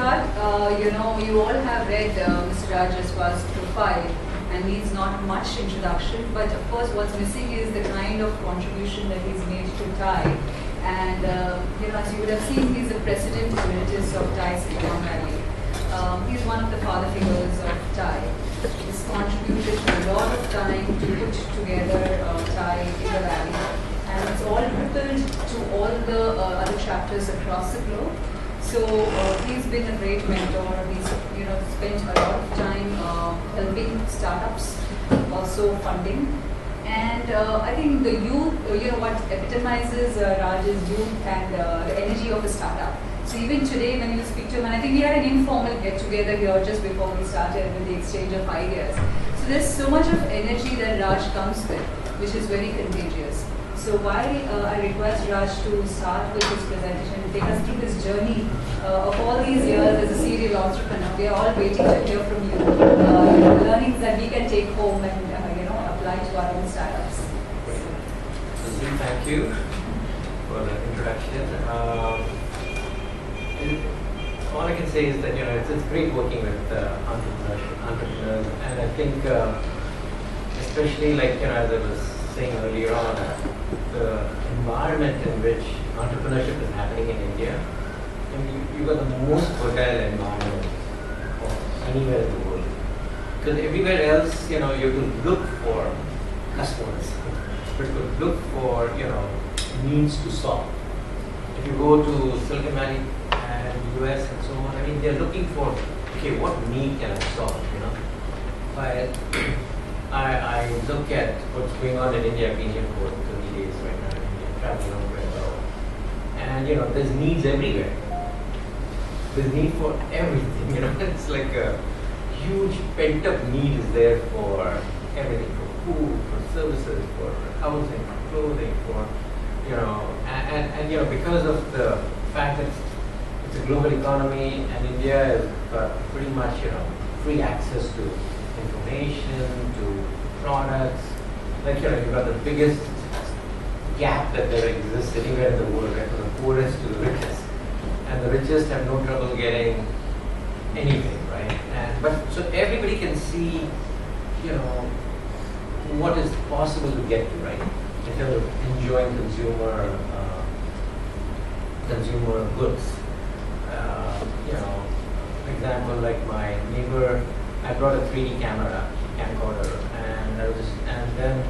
start, you all have read Mr. Raj's profile, and needs not much introduction, but of course what's missing is the kind of contribution that he's made to TIE. And as you would have seen, he's the president emeritus of TIE Silicon Valley. He's one of the father figures of TIE. He's contributed a lot of time to put together TIE in the Valley, and it's all rippled to all the other chapters across the globe. So he's been a great mentor. He's spent a lot of time helping startups, also funding. And I think the youth, what epitomizes Raj is youth and the energy of a startup. So even today when you speak to him, and I think we had an informal get-together here just before we started with the exchange of ideas. So there's so much of energy that Raj comes with, which is very contagious. So why I request Raj to start with his presentation and take us through his journey of all these years as a serial entrepreneur. We are all waiting to hear from you, learnings that we can take home and apply to our own startups. Thank you for the introduction. All I can say is that it's great working with entrepreneurs, and I think especially as I was saying earlier on, the environment in which entrepreneurship is happening in India, you've got the most fertile environment of anywhere in the world. Because everywhere else, you could look for customers, but you could look for needs to solve. If you go to Silicon Valley and US and so on, they're looking for, okay, what need can I solve? But I look at what's going on in India. I've been here for 30 days right now in India, traveling around very well. And there's needs everywhere. There's need for everything. It's like a huge pent-up need is there for everything, for food, for services, for housing, for clothing, for and because of the fact that it's a global economy and India has got pretty much free access to information, to products. You've got the biggest gap that there exists anywhere in the world, right? From the poorest to the richest. And the richest have no trouble getting anything, right? But so everybody can see, what is possible to get to, right? In terms of enjoying consumer goods. For example, like my neighbor, I brought a 3D camcorder, and then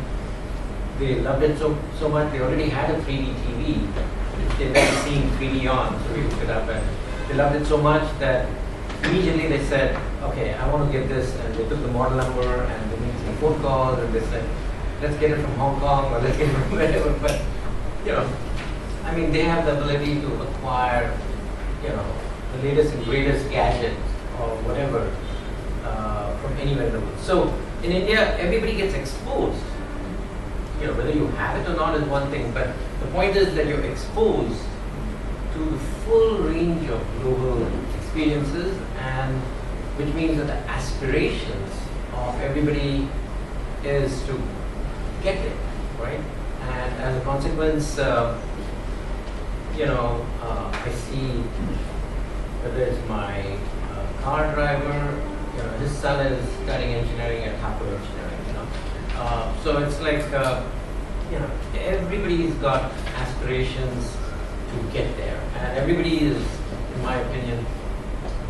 they loved it so much. They already had a 3D TV, which they'd never seen 3D on, so we hooked it up, and they loved it so much that immediately they said, okay, I want to get this, and they took the model number and they made some phone calls, and they said, let's get it from Hong Kong or let's get it from wherever. But they have the ability to acquire, the latest and greatest gadget or whatever. From anywhere in the world. So in India, everybody gets exposed. Whether you have it or not is one thing, but the point is that you're exposed to the full range of global experiences, and which means that the aspirations of everybody is to get it, right? And as a consequence, I see whether it's my car driver. His son is studying engineering at Harvard Engineering. So it's like everybody's got aspirations to get there, and everybody is, in my opinion,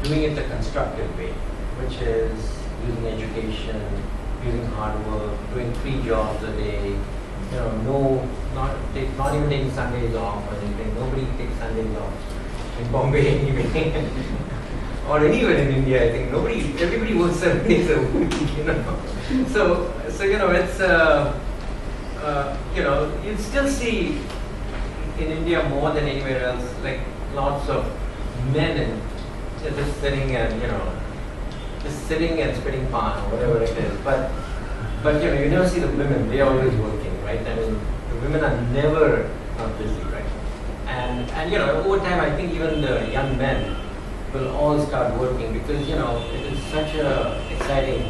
doing it the constructive way, which is using education, using hard work, doing 3 jobs a day. Not even taking Sundays off or anything. Nobody takes Sundays off in Bombay anyway. Or anywhere in India, I think everybody works 7 days a week, So it's you still see in India more than anywhere else, like lots of men just sitting and spitting pan or whatever it is. But you never see the women; they are always working, right? The women are never not busy, right? And over time, I think even the young men will all start working, because it is such a exciting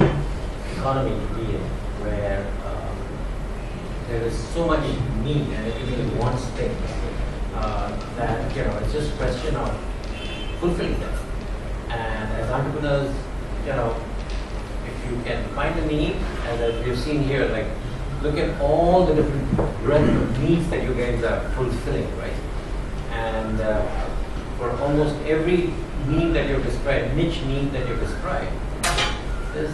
economy to be in, where there is so much need and everybody wants things that it's just a question of fulfilling them. as entrepreneurs, if you can find a need, and as we've seen here, like, look at all the different breadth of needs that you guys are fulfilling, right? And for almost every need that you've described, niche need that you've described, there's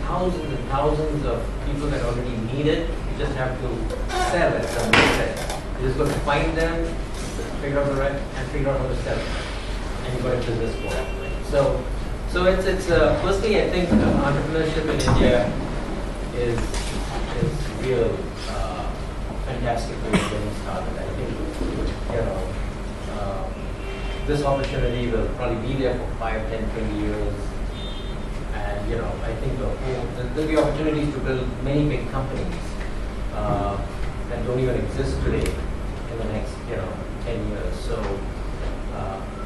thousands and thousands of people that already need it. You just have to sell it, somebody said. You just got to find them, figure out the right, and figure out how to sell it. And you've got a business for it. Right? So it's firstly, I think entrepreneurship in India is real fantastic way of getting started. I think this opportunity will probably be there for 5, 10, 20 years. And I think there'll be opportunities to build many big companies that don't even exist today in the next 10 years. So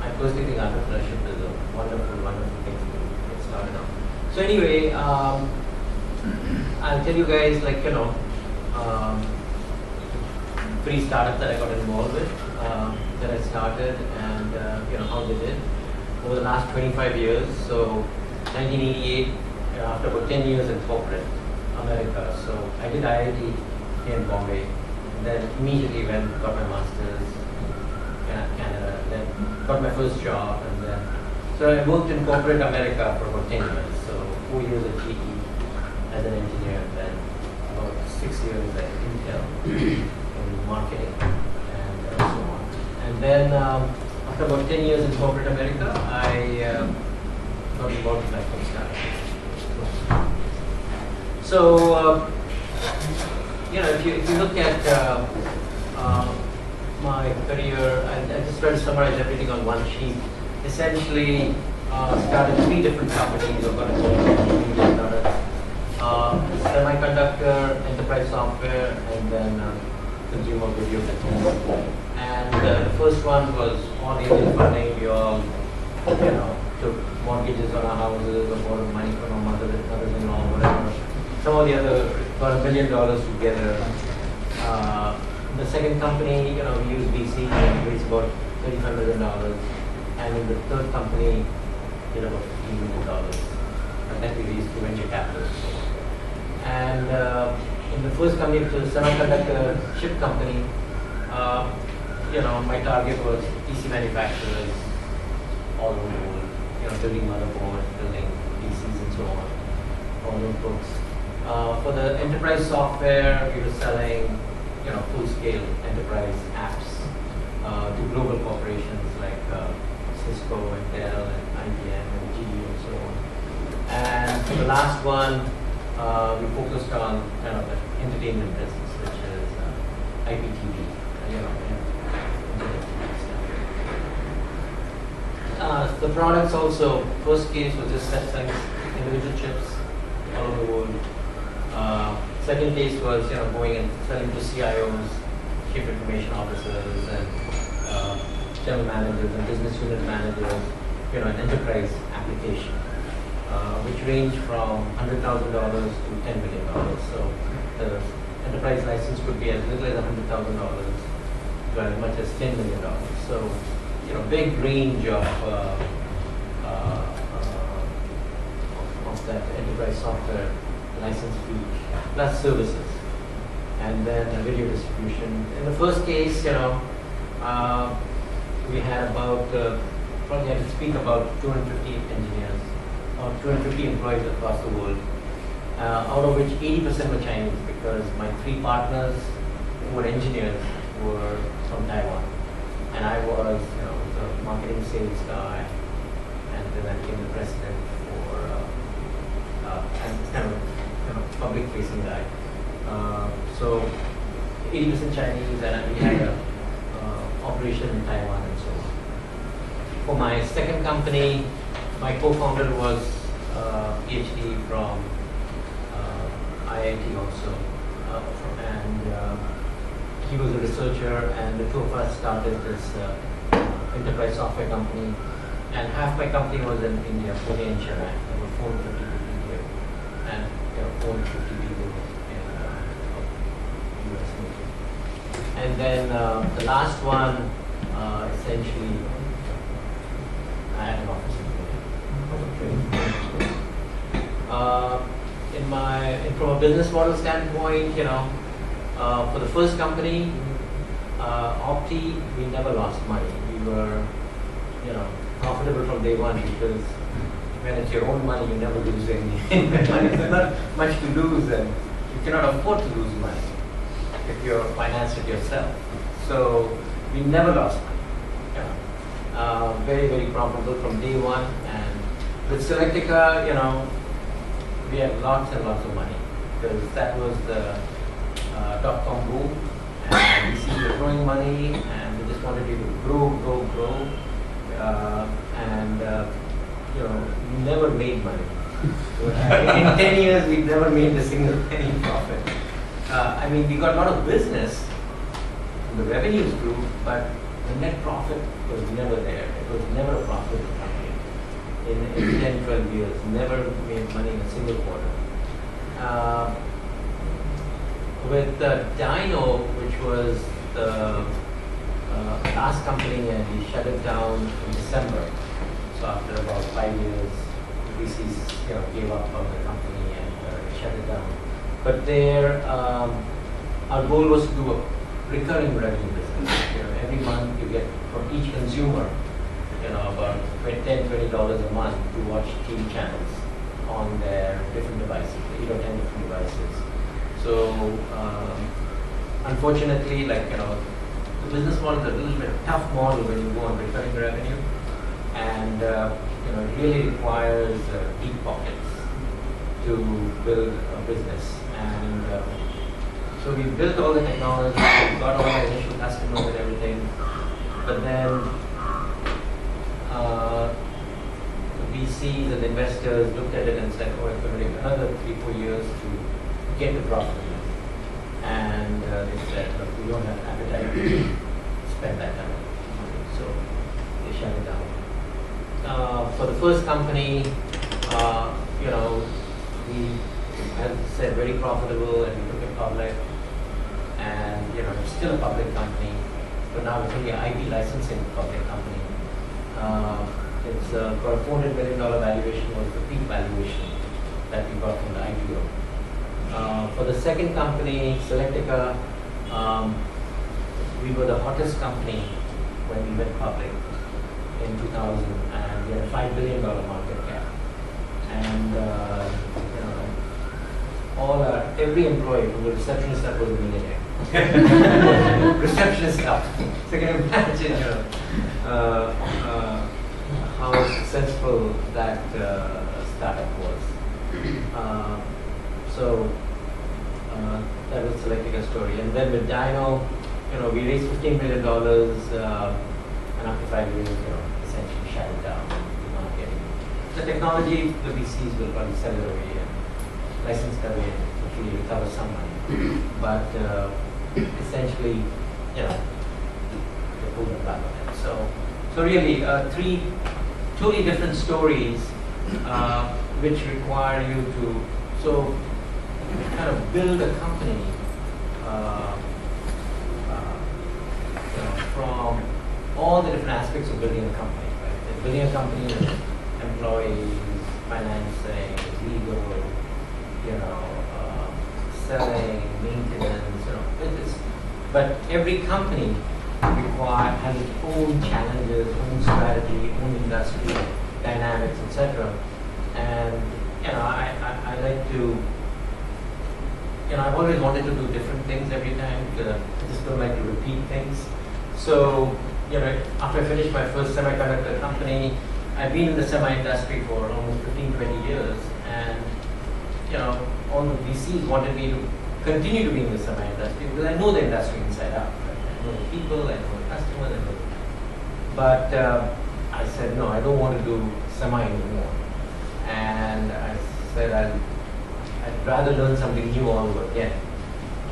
I personally think entrepreneurship is a wonderful, wonderful thing to get started on. So anyway, I'll tell you guys, like, 3 startups that I got involved with, that I started, and how they did over the last 25 years. So 1988, after about 10 years in corporate America. So I did IIT here in Bombay, and then immediately got my master's in Canada, and then got my first job, and then so I worked in corporate America for about 10 years. So 4 years at GE as an engineer, and then about 6 years at Intel in marketing and so on. And then after about 10 years in corporate America, I got involved in my first startup. So if you look at my career, I just try to summarize everything on one sheet. Essentially, started 3 different companies, or got involved in semiconductor, enterprise software, and then consumer video business. And the first one was all Indian funding. We all, took mortgages on our houses, or borrowed money from our mothers-in-law, whatever. Some of the other got $1 million together. The second company, we used VC and raised about $35 million. And in the third company, did about $15 million. And then we raised through venture capital. And in the first company, which was a semiconductor chip company, my target was PC manufacturers all over the world, building motherboards, building PCs and so on, all notebooks. For the enterprise software, we were selling, full-scale enterprise apps to global corporations like Cisco and Dell and IBM and GE and so on. And for the last one, we focused on kind of the entertainment business, which is IPTV, the products also, first case was just selling individual chips all over the world. Second case was going and selling to CIOs, chief information officers, and general managers and business unit managers, an enterprise application, which range from $100,000 to $10 million. So the enterprise license could be as little as $100,000 to as much as $10 million. So big range of that enterprise software license fee plus services, and then video distribution. In the first case, we had about probably had to speak about 250 engineers or 250 employees across the world, out of which 80% were Chinese, because my 3 partners who were engineers were from Taiwan, and I was the marketing sales guy, and then I became the president for and kind of public-facing guy. So 80% Chinese, and we had a operation in Taiwan and so on. For my second company, my co-founder was PhD from IIT also, and he was a researcher, and the 2 of us started this enterprise software company, and half my company was in India, Pune and Chennai. There were 450 people here, and there were 450 people in US. And then the last one, essentially, I had an office in Pune. from a business model standpoint, for the first company, Opti, we never lost money. We were, profitable from day one because when it's your own money, you never lose any money. There's not much to lose, and you cannot afford to lose money if you're financed it yourself. So we never lost money. Very, very profitable from day one. And with Selectica, we had lots and lots of money because that was the dot-com boom. And we see we're growing money, and we just wanted you to grow. We never made money. In 10 years, we never made a single penny profit. We got a lot of business, the revenues grew, but the net profit was never there. It was never a profitable company. In 10, 12 years, never made money in a single quarter. With Dino, which was the last company, and we shut it down in December. So after about 5 years, VCs gave up on the company and shut it down. But there, our goal was to do a recurring revenue business. Every month you get from each consumer, about $10, $20 a month to watch TV channels on their different devices, 8 or 10 different devices. So unfortunately, the business model is a little bit tough model when you go on recurring revenue, and it really requires deep pockets to build a business. And so we built all the technology, we got all our initial customers and everything, but then the VCs and the investors looked at it and said, oh, it's going to take another 3-4 years to get to profitability. And they said, look, we don't have appetite to spend that time. So they shut it down. For the first company, we, as I said, very profitable, and we took it public. And it's still a public company, but now it's only an IP licensing public company. It's got a $400 million valuation, was the peak valuation that we got from the IPO. For the second company, Selectica, we were the hottest company when we went public in 2000, and we had a $5 billion market cap. And every employee, from the receptionist up was a millionaire. Receptionist up. So you can imagine how successful that startup was. That was Selectica story. And then with Dino, we raised $15 million, and after 5 years, essentially shut it down. Not getting the technology. The VCs will probably sell it away and license it away and hopefully recover some money. But essentially, they pulled the plug on it. So really, 3 totally different stories, which require you to kind of build a company from all the different aspects of building a company. Right? Building a company with employees, financing, legal, selling, maintenance, but every company has its own challenges, own strategy, own industry dynamics, etc. And I like to, I've always wanted to do different things every time because I just don't like to repeat things. So after I finished my first semiconductor company, I've been in the semi industry for almost 15-20 years, and all the VCs wanted me to continue to be in the semi industry because I know the industry inside out. Right? I know the people, I know the customers, but I said no, I don't want to do semi anymore. And I said I'd rather learn something new all over again.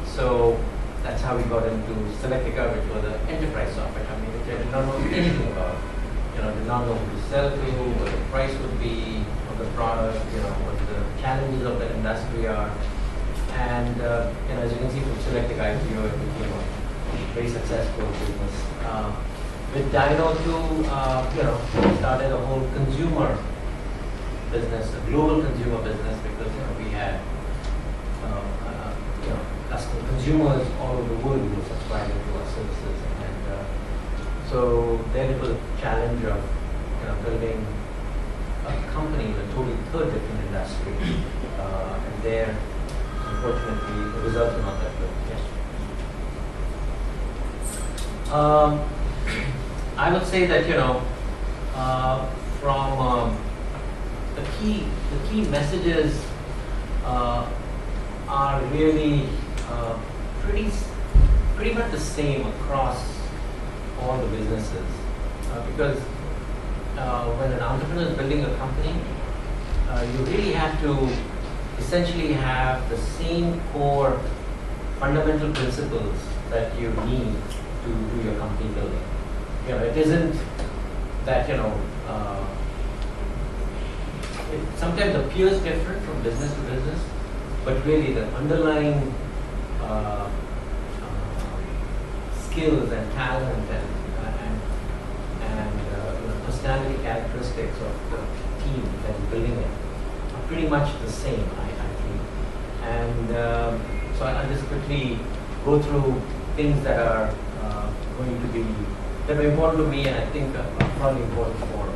So that's how we got into Selectica, which was an enterprise software company, which I did not know anything about. Did not know who to sell to, what the price would be of the product, what the challenges of the industry are. And as you can see from Selectica IPO, it became a very successful business. With Dino too, we started a whole consumer business, a global consumer business, because we had consumers all over the world who were subscribing to our services. And so then it was a challenge of building a company in a totally third different industry. And there, unfortunately, the results are not that good. Yes. I would say that from the key messages are really pretty much the same across all the businesses, because when an entrepreneur is building a company, you really have to essentially have the same core fundamental principles that you need to do your company building. It isn't that it sometimes appears different from business to business, but really the underlying skills and talent and personality characteristics of the team that is building it are pretty much the same, I feel. And so I'll just quickly go through things that are going to be important to me, and I think are probably important for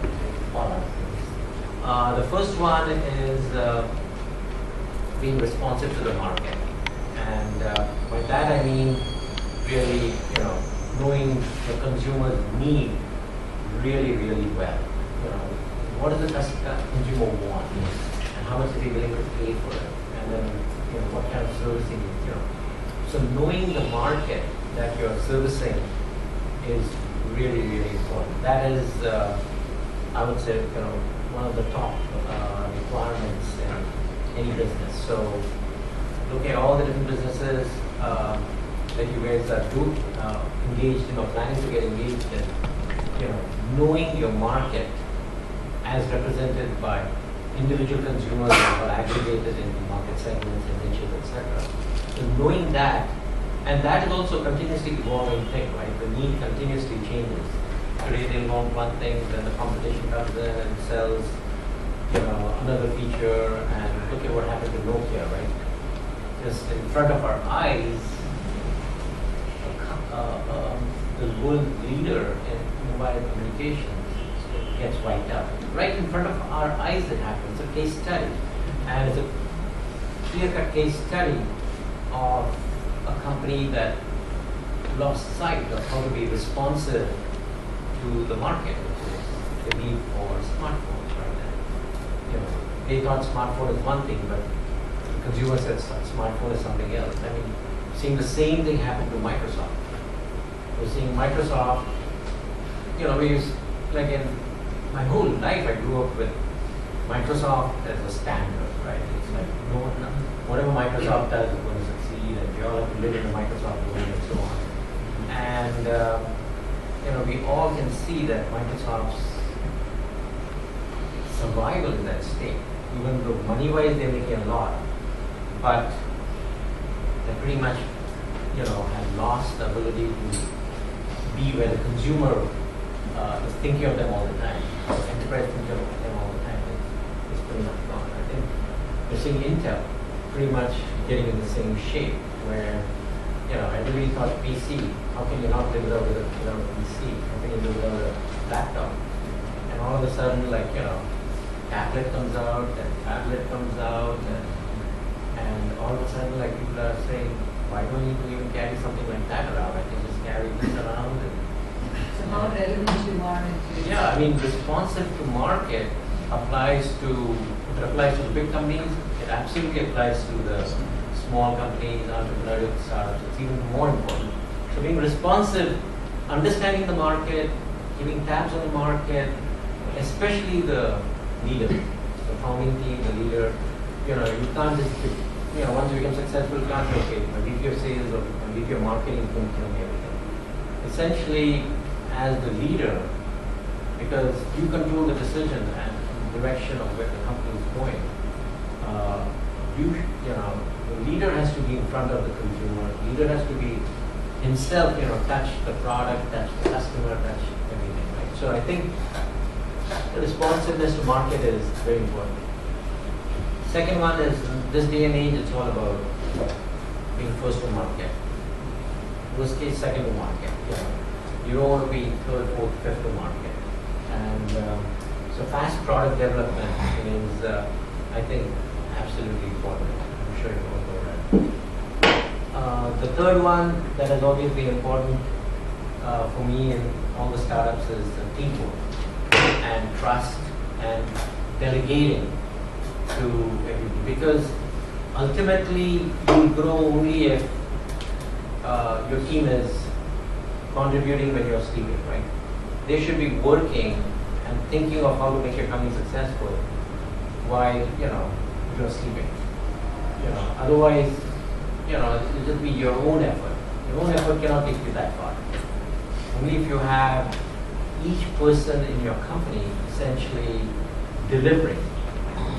all us. The first one is being responsive to the market, and by that I mean really, knowing the consumer's need really, really well. What does the consumer want, and how much is he willing to pay for it, and then what kind of service he needs. So knowing the market that you're servicing is really, really important. That is, I would say, one of the top requirements in any business. So looking at all the different businesses that you guys are engaged in or planning to get engaged in, knowing your market as represented by individual consumers or aggregated into market segments and niches, etc. So knowing that, and that is also a continuously evolving thing, right? The need continuously changes. Today they want one thing, then the competition comes in and sells, another feature, and look at what happened to Nokia, right? Just in front of our eyes, the world leader in mobile communications gets wiped out. Right in front of our eyes it happens. It's a case study. And it's a clear-cut case study of a company that lost sight of how to be responsive to the market, which is the need for smartphones right now. They thought smartphone is one thing, but the consumer said smartphone is something else. I mean, seeing the same thing happen to Microsoft. We're seeing Microsoft, we use, like in my whole life I grew up with Microsoft as a standard, right? It's like, whatever Microsoft does is going to succeed, and we all have to live in the Microsoft world and so on. And, we all can see that Microsoft's survival in that state, even though money-wise they're making a lot, but they pretty much, have lost the ability to be where the consumer is thinking of them all the time. Enterprise thinking of them all the time. It's pretty much gone. I think we're seeing Intel pretty much getting in the same shape, where everybody thought PC. How can you not live without a PC? How can you live without a laptop? And all of a sudden, tablet comes out, and tablet comes out, and all of a sudden, people are saying, why do I need to even carry something like that around? I can just carry this around. So how relevant you are? Yeah, I mean, responsive to market applies to the big companies. It absolutely applies to the small companies, entrepreneurial startups. It's even more important. So being responsive, understanding the market, keeping tabs on the market, especially the leader, the founding team, the leader. You can't just, once you become successful, you can't say, okay, my VP of sales or my VP of marketing is going to tell me everything. Essentially, as the leader, because you control the decision and direction of where the company is going, the leader has to be in front of the consumer. The leader has to be himself, touch the product, touch the customer, touch everything, right? So I think the responsiveness to market is very important. Second one is, this day and age, it's all about being first to market. Worst case, second to market. You don't want to be third, fourth, fifth to market. And so fast product development is, I think, absolutely important. I'm sure you all know that. The third one that has always been important for me in all the startups is teamwork and trust and delegating to everybody. Because ultimately, you'll grow only if your team is contributing when you're sleeping, right? They should be working and thinking of how to make your company successful while, you're sleeping. Otherwise, it'll just be your own effort. Your own effort cannot take you that far. Only if you have each person in your company essentially delivering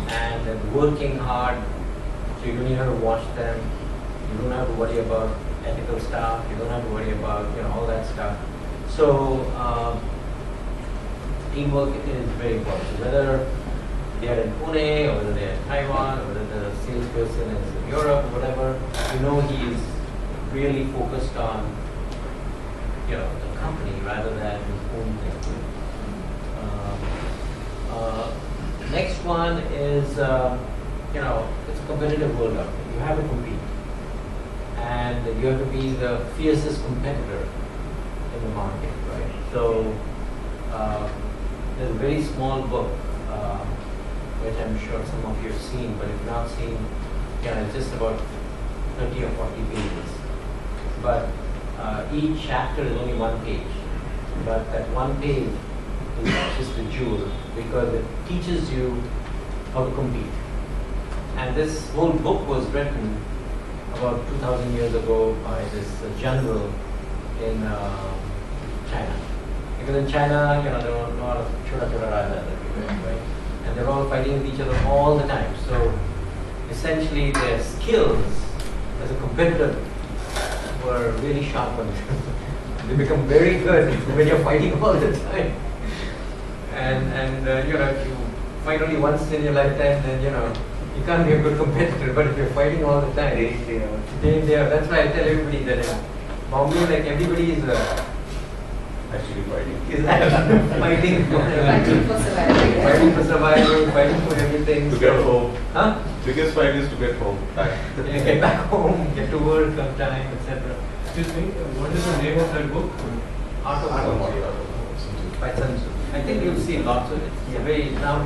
and then working hard, so you don't even have to watch them, you don't have to worry about ethical stuff, you don't have to worry about all that stuff. So teamwork is very important. So whether they are in Pune or whether they are in Taiwan or whether the salesperson is in Europe or whatever, he is really focused on the company rather than his own thing. Next one is it's a competitive world out there. You have to compete. And you have to be the fiercest competitor in the market, right? So there's a very small book, which I'm sure some of you have seen, but if you've not seen, it's just about 30 or 40 pages. But each chapter is only one page. But that one page is just a jewel because it teaches you how to compete. And this whole book was written about 2,000 years ago by this general in China. Because in China, there were a lot of chota rajas everywhere, right? And they're all fighting with each other all the time. So essentially their skills as a competitor were really sharpened. They become very good when you're fighting all the time. And if you fight only once in your lifetime, then you can't be a good competitor. But if you're fighting all the time, day in, day out. That's why I tell everybody that in Bombay, like everybody is actually fighting. Is actually fighting for survival. Fighting for survival, fighting for everything. To get home. Huh? Biggest fight is to get home. Back. Get back home, get to work on time, etc. Excuse me, what is the name of that book? Art of War. By Sun Tzu. I think you'll see lots of it. It's very now.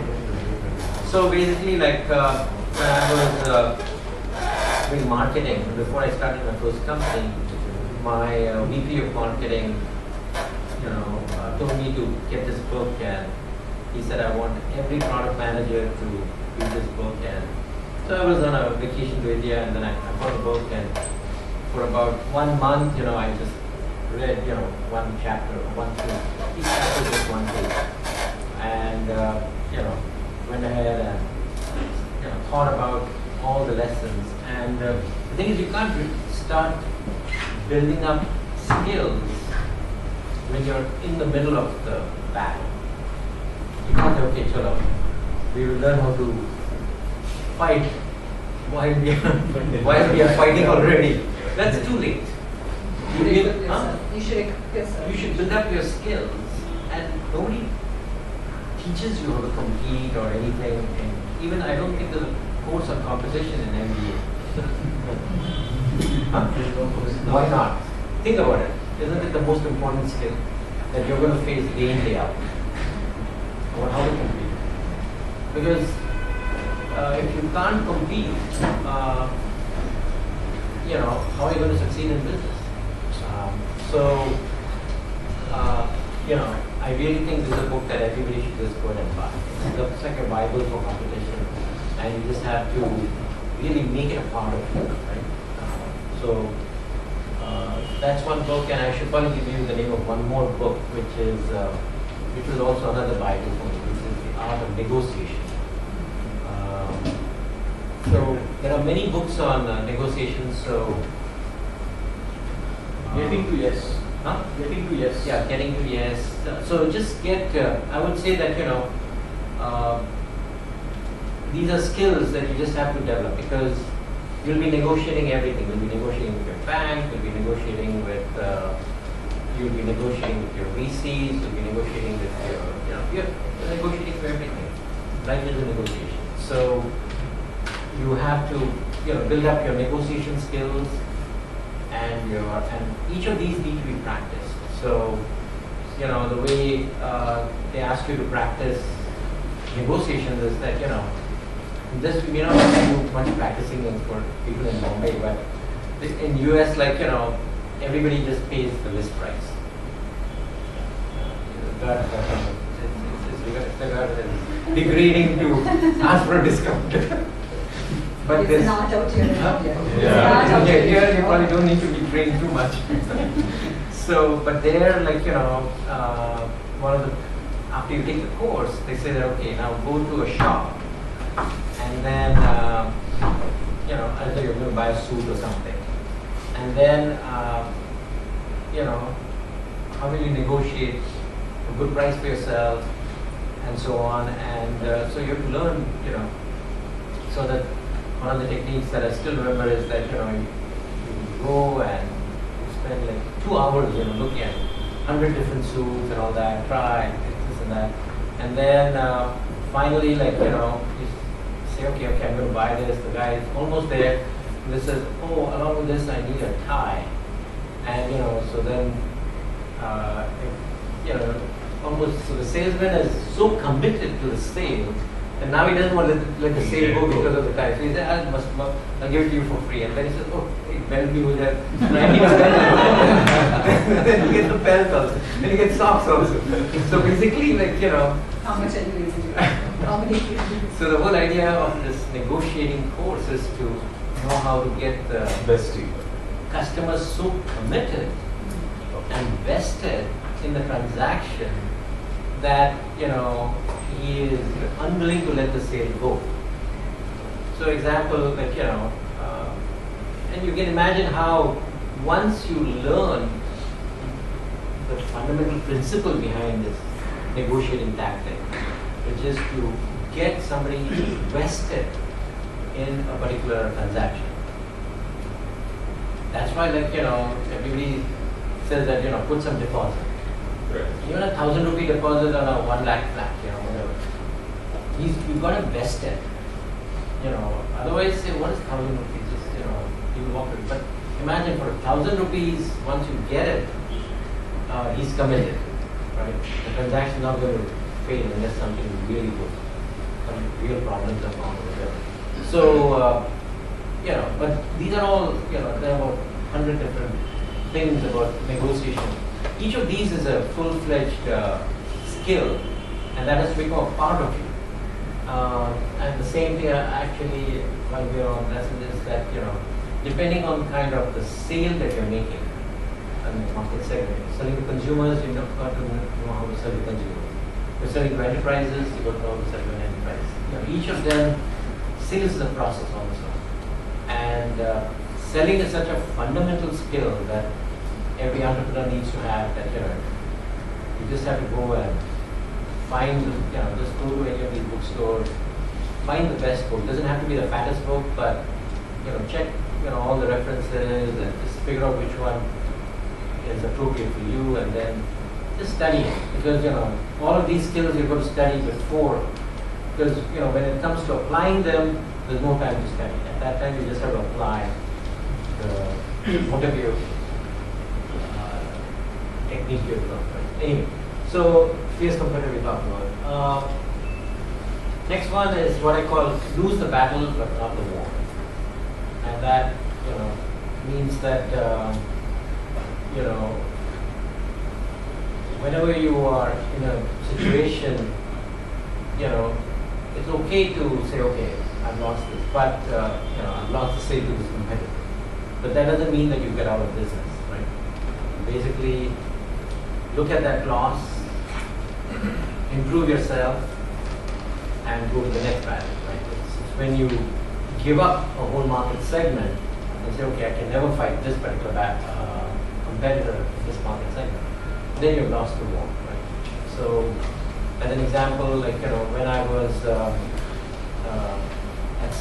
So basically, like when I was doing marketing, before I started my first company, my VP of marketing, told me to get this book, and he said I want every product manager to read this book. And so I was on a vacation to India, and then I bought the book, and for about 1 month, I just read, one chapter, one page. Each chapter was just one page, and went ahead and thought about all the lessons. And the thing is, you can't start building up skills when you're in the middle of the battle. You can't say, okay, chalo, we will learn how to fight while we are fighting already. That's too late. You should equip yourself. You should build up your skills, and nobody teaches you how to compete or anything. And even I don't think there's a course on competition in MBA. Why not? Think about it. Isn't it the most important skill that you're going to face day in, day out? About how to compete. Because if you can't compete, how are you going to succeed in business? I really think this is a book that everybody should just go and buy. It's like a Bible for competition, and you just have to really make it a part of you, right? That's one book, and I should probably give you the name of one more book, which was also another Bible for me, which is The Art of Negotiation. So there are many books on negotiations. So Getting to yes. Huh? Getting to yes. Yeah, getting to yes. So just get, I would say that, these are skills that you just have to develop, because you'll be negotiating everything. You'll be negotiating with your bank, you'll be negotiating with your VCs, you'll be negotiating with you're negotiating for everything. Life is a negotiation. So you have to build up your negotiation skills, and each of these need to be practiced. So the way they ask you to practice negotiations is that this we may not do much practicing for people in Bombay, but in US, everybody just pays the list price. It's degrading to ask for a discount. But it's not out here. Here you probably don't need to be trained too much. So, but there, after you take the course, they say that, okay, now go to a shop, and then, either you're going to buy a suit or something, and then, how will you negotiate a good price for yourself, and so on, and so you have to learn, so that one of the techniques that I still remember is that, you go and you spend 2 hours, looking at 100 different suits and all that, try this and that, and then finally, you say, okay, I'm going to buy this. The guy is almost there. And they says, oh, along with this, I need a tie, and so then, almost, so the salesman is so committed to the sale, and now he doesn't want to let the sale go because of the tie. So he said, I'll give it to you for free. And then he says, oh, it better be with that 90%. Then you get the belt also. Then you get socks also. So basically, How much are you using? How many? So the whole idea of this negotiating course is to know how to get the Best deal. customers so committed and vested in the transaction that he is unwilling to let the sale go. So example, and you can imagine how once you learn the fundamental principle behind this negotiating tactic, which is to get somebody vested in a particular transaction. That's why everybody says that put some deposit. Right. Even 1,000 rupee deposit on a 1 lakh flat, whatever. You've got to vest it. Otherwise, say, what is 1,000 rupees? Just, you walk away. But imagine for 1,000 rupees, once you get it, he's committed, right? The transaction is not going to fail unless something really good, some real problems are found or whatever. So, but these are all, there are about 100 different things about negotiation. Each of these is a full-fledged skill, and that has to become a part of you. And the same thing actually, while we're on lesson, is that depending on kind of the sale that you're making, and the market segment, selling to consumers, you've got to know how to sell to consumers. You're selling to enterprises, you've got to know how to sell to an enterprise. Each of them, sales is a process also, and selling is such a fundamental skill that every entrepreneur needs to have. That you just have to go and find, just go to any of these bookstores, find the best book. It doesn't have to be the fattest book, but check all the references and just figure out which one is appropriate for you, and then just study it, because all of these skills you're going to study before, because when it comes to applying them, there's no time to study. At that time, you just have to apply whatever your technique you've learned. Right? Anyway, so fierce competitor we talked about. Next one is what I call lose the battle but not the war, and that means that whenever you are in a situation, it's okay to say, okay, I've lost this, but I've lost the sale to this competitor. But that doesn't mean that you get out of business, right? Basically, look at that loss, improve yourself, and go to the next battle, right? It's when you give up a whole market segment and say, okay, I can never fight this particular competitor in this market segment, then you've lost the war, right? So, as an example, when I was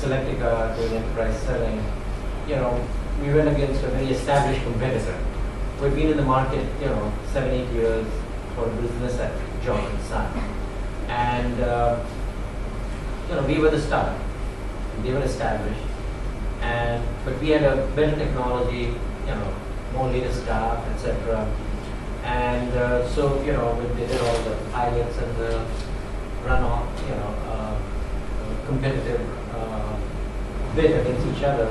Selectica doing enterprise selling, we went against a very established competitor who had been in the market, 7-8 years for a business at John and Son. And, we were the start. They were established. But we had a better technology, more latest stuff, etc. And so, when they did all the pilots and the runoff, competitive bid against each other,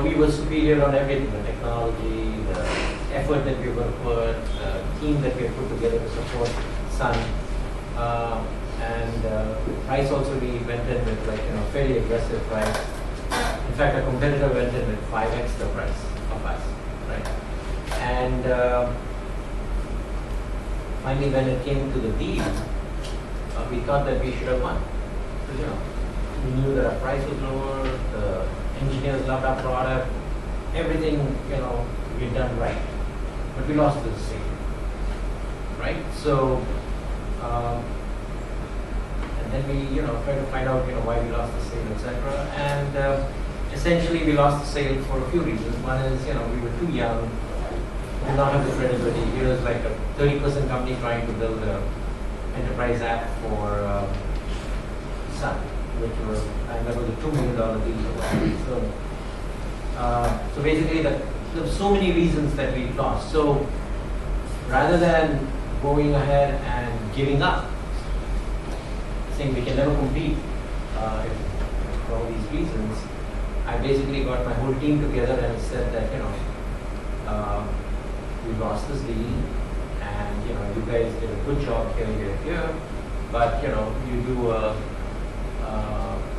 we were superior on everything, the technology, the effort that we were going to put, the team that we had put together to support Sun. Price also, we went in with fairly aggressive price. In fact, a competitor went in with 5x the price of us, right? And finally, when it came to the deal, we thought that we should have won. Because, we knew that our price was lower, the engineers loved our product, everything, we'd done right. But we lost the sale, right? So, and then we, tried to find out, why we lost the sale, etc. And essentially, we lost the sale for a few reasons. One is, we were too young, we did not have the credibility. It was like a 30% company trying to build an enterprise app for Sun, which was, I remember, the $2 million deal. So basically, there were so many reasons that we lost. So rather than going ahead and giving up, saying we can never compete for all these reasons, I basically got my whole team together and said that, we lost this deal, and you guys did a good job here, but you do a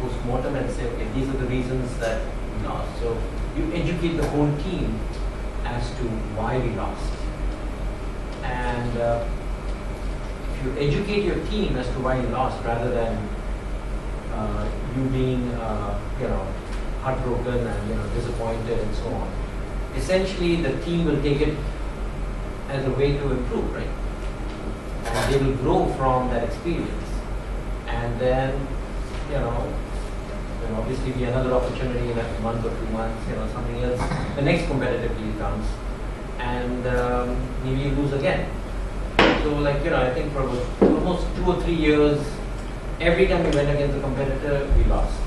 post-mortem and say, okay, these are the reasons that we lost. So you educate the whole team as to why we lost. And if you educate your team as to why you lost, rather than you being heartbroken and disappointed and so on, essentially the team will take it as a way to improve, right? And they will grow from that experience. And then, there'll obviously be another opportunity in a month or 2 months, something else. The next competitive deal comes, and maybe you lose again. So, I think for almost 2 or 3 years, every time we went against a competitor, we lost.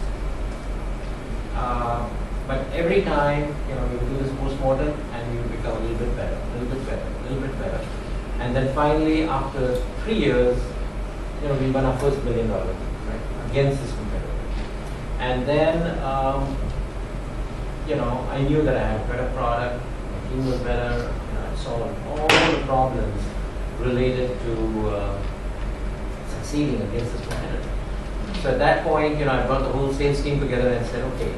But every time, we would do this post-mortem and we would become a little bit better, a little bit better, a little bit better. And then finally, after 3 years, we won our first $1 million, right, against this competitor. And then, I knew that I had a better product, my team was better, I solved all the problems related to succeeding against this competitor. So at that point, I brought the whole sales team together and said, okay,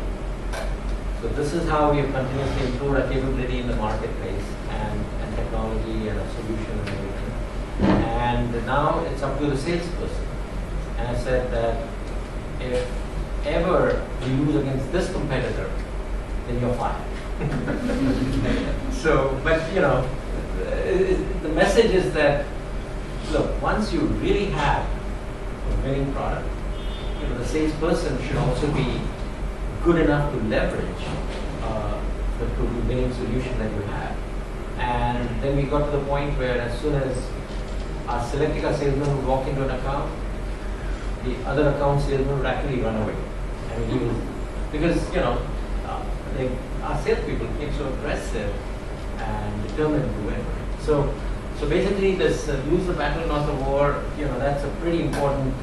so this is how we have continuously improved our capability in the marketplace and technology and a solution and everything. And now it's up to the salesperson. And I said that if ever you lose against this competitor, then you're fired. So, but the message is that, look, once you really have a winning product, the salesperson should also be good enough to leverage the winning solution that you have. And then we got to the point where as soon as our Selectica salesman would walk into an account, the other account salesman would actually run away. I mean, he was, because, our salespeople became so aggressive and determined to win. So basically this lose the battle, not the war, that's a pretty important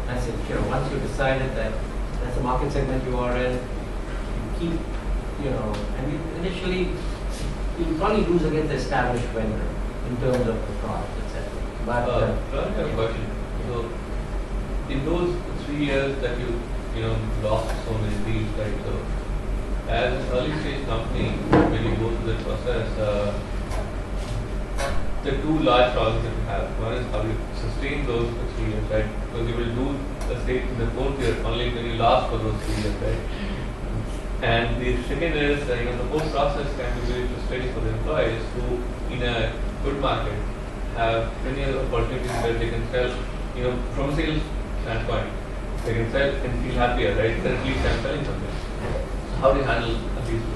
message. Once you decided that that's the market segment you are in, you keep, and initially you'll probably lose against the established vendor in terms of the product, etc. But I have a question. So, in those 3 years that you lost so many deals, right? So, as an early stage company, when you go through the process, the two large problems that you have. One is how you sustain those for 3 years, right? Because you will do the state in the 4th year only when you last for those 3 years, right? And the second is the whole process can be very frustrating for the employees who, in a good market, have many other opportunities where they can sell, from a sales standpoint, They can sell and feel happier, right? Then at least I'm selling something. How do you handle these two?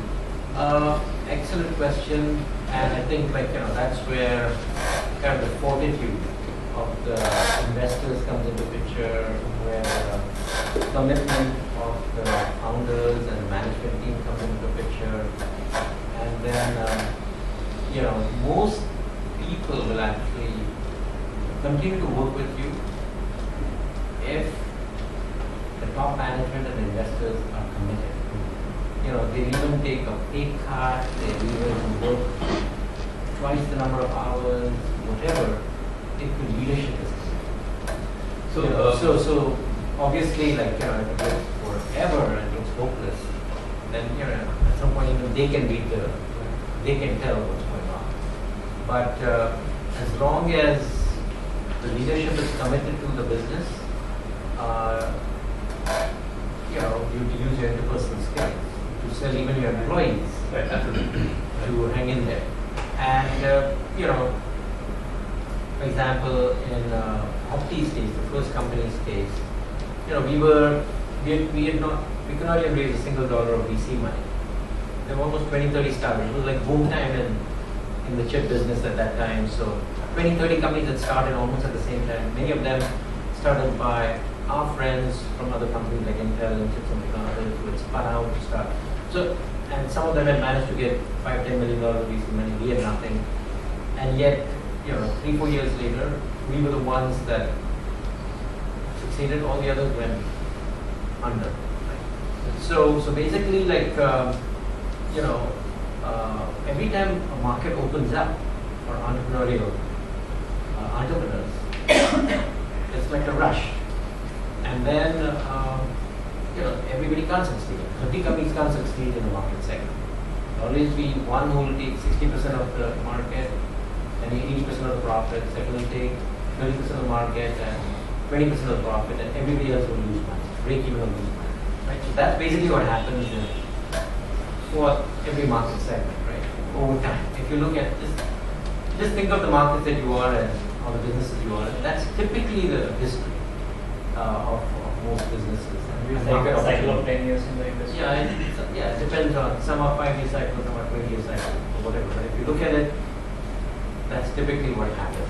Excellent question, and I think that's where kind of the fortitude of the investors comes into picture, where the commitment of the founders and management team comes into picture, and then most people will actually continue to work with you if the top management and investors are committed. They even take a pay cut, they even work twice the number of hours, whatever, if the leadership is committed. So obviously, if it goes forever and looks hopeless, then at some point even they can tell what's going on. But as long as the leadership is committed to the business, you use your interpersonal skills to sell even your employees, Right, absolutely. to hang in there. And for example, in Optix case, the first company's case, we could not even raise a single dollar of VC money. There were almost 20-30 startups. It was like boom time in the chip business at that time. So 20-30 companies that started almost at the same time. Many of them started by our friends from other companies like Intel and Chips and others who had spun out to start. So, and some of them had managed to get $5-10 million VC money. We had nothing. And yet, 3-4 years later, we were the ones that succeeded. All the others went under. So basically, every time a market opens up for entrepreneurial entrepreneurs, it's like a rush. And then, everybody can't succeed. 30 companies can't succeed in the market segment. There'll always be one who will take 60% of the market and 80% of the profit. Second will take 30% of the market and 20% of the profit, and everybody else will lose money, break even or lose money. Right? So that's basically what happens for every market segment, right? Over time. If you look at just think of the markets that you are in, or the businesses you are in. That's typically the history of most businesses. We take a cycle of 10 years in the industry. Yeah, it depends on, some are 5-year cycles, some are 20-year cycles, or whatever. But if you look at it, that's typically what happens.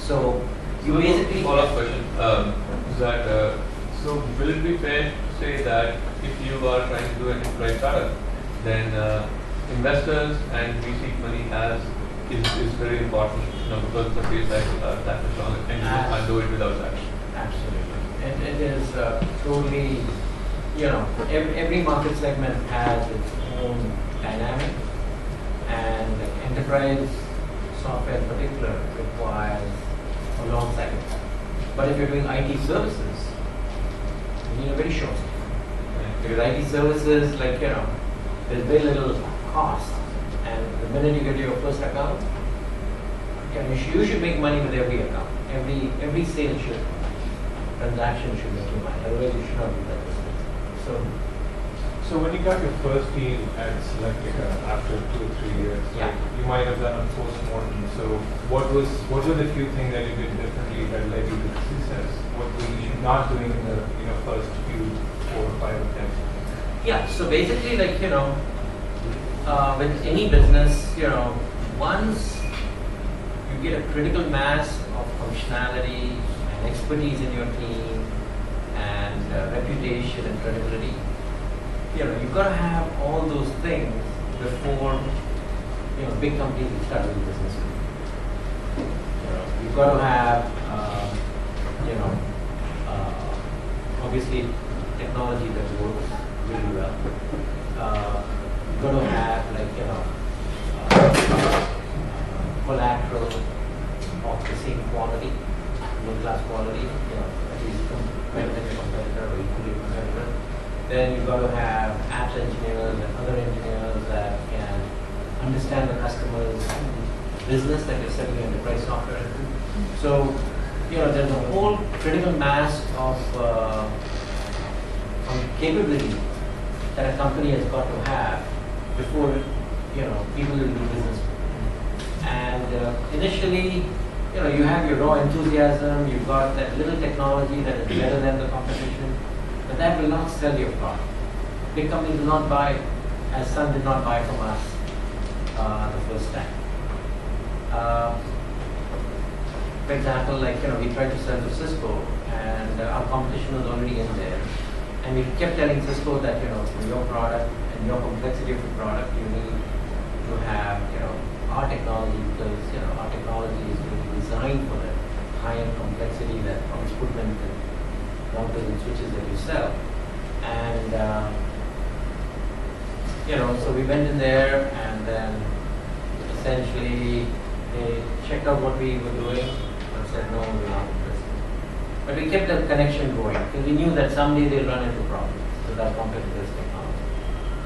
So you basically Follow-up question is that so will it be fair to say that if you are trying to do an enterprise startup, then investors and VC money is very important, because the sales cycle are that much longer, and you can't do it without that. Absolutely. And it is totally, every market segment has its own dynamic, and enterprise software in particular requires a long cycle. But if you're doing IT services, you need a very short cycle. Because IT services, there's very little cost, and the minute you get your first account, you should make money with every account. Every sale transaction should make you money. Otherwise, you should not do that business. So when you got your first deal at Selectica after 2 or 3 years, Yeah. you might have done a post-mortem. So what were the few things that you did differently that led you to the success? What were you not doing in the first few 4 or 5 attempts? Yeah, so basically, with any business, once you get a critical mass of functionality and expertise in your team and reputation and credibility, you've got to have all those things before big companies will start doing business with you. You've got to have obviously technology that works really well. You've got to have collateral of the same quality, world-class quality, at least better than your competitor or equally competitor. Then you've got to have apps engineers and other engineers that can understand the customer's business that you're selling enterprise software into. So, there's a whole critical mass of capability that a company has got to have before, people will do business with. And initially, you have your raw enthusiasm, you've got that little technology that is better than the competition, but that will not sell your product. Big companies will not buy, as Sun did not buy from us the first time. For example, like, we tried to sell to Cisco, and our competition was already in there. And we kept telling Cisco that, for your product and your complexity of the product, you need to have, our technology, because, our technology is really designed for the high-end complexity that comes equipment and routers and switches that you sell. And, so we went in there, and then essentially they checked out what we were doing and said, no, we're not interested. But we kept the connection going because we knew that someday they'll run into problems with our competitors' technology.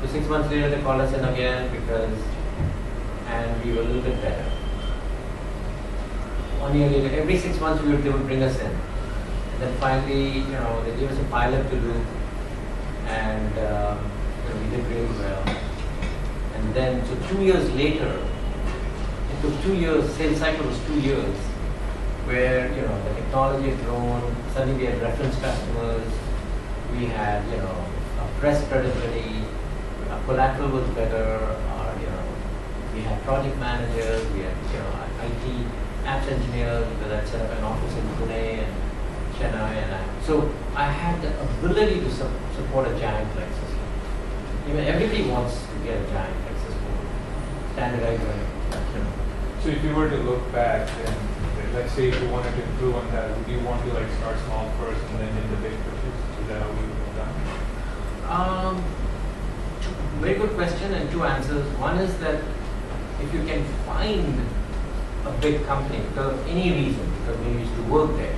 So 6 months later, they called us in again and we were a little bit better. 1 year later, every 6 months they would bring us in. And then finally, they gave us a pilot to do, and we did really well. And then, so 2 years later, it took 2 years, sales cycle was 2 years, where, the technology had grown, suddenly we had reference customers, we had, a press credibility, our collateral was better, we had project managers, we had, IT apps engineers, because I'd set up an office in Pune and Chennai, so I had the ability to support a giant like Cisco. Everybody wants to get a giant like Cisco, standardized on. So if you were to look back, and let's say if you wanted to improve on that, would you want to start small first and then in the big pictures? Is that how you would have done? Very good question, and two answers. One is that if you can find a big company because of any reason, because we used to work there,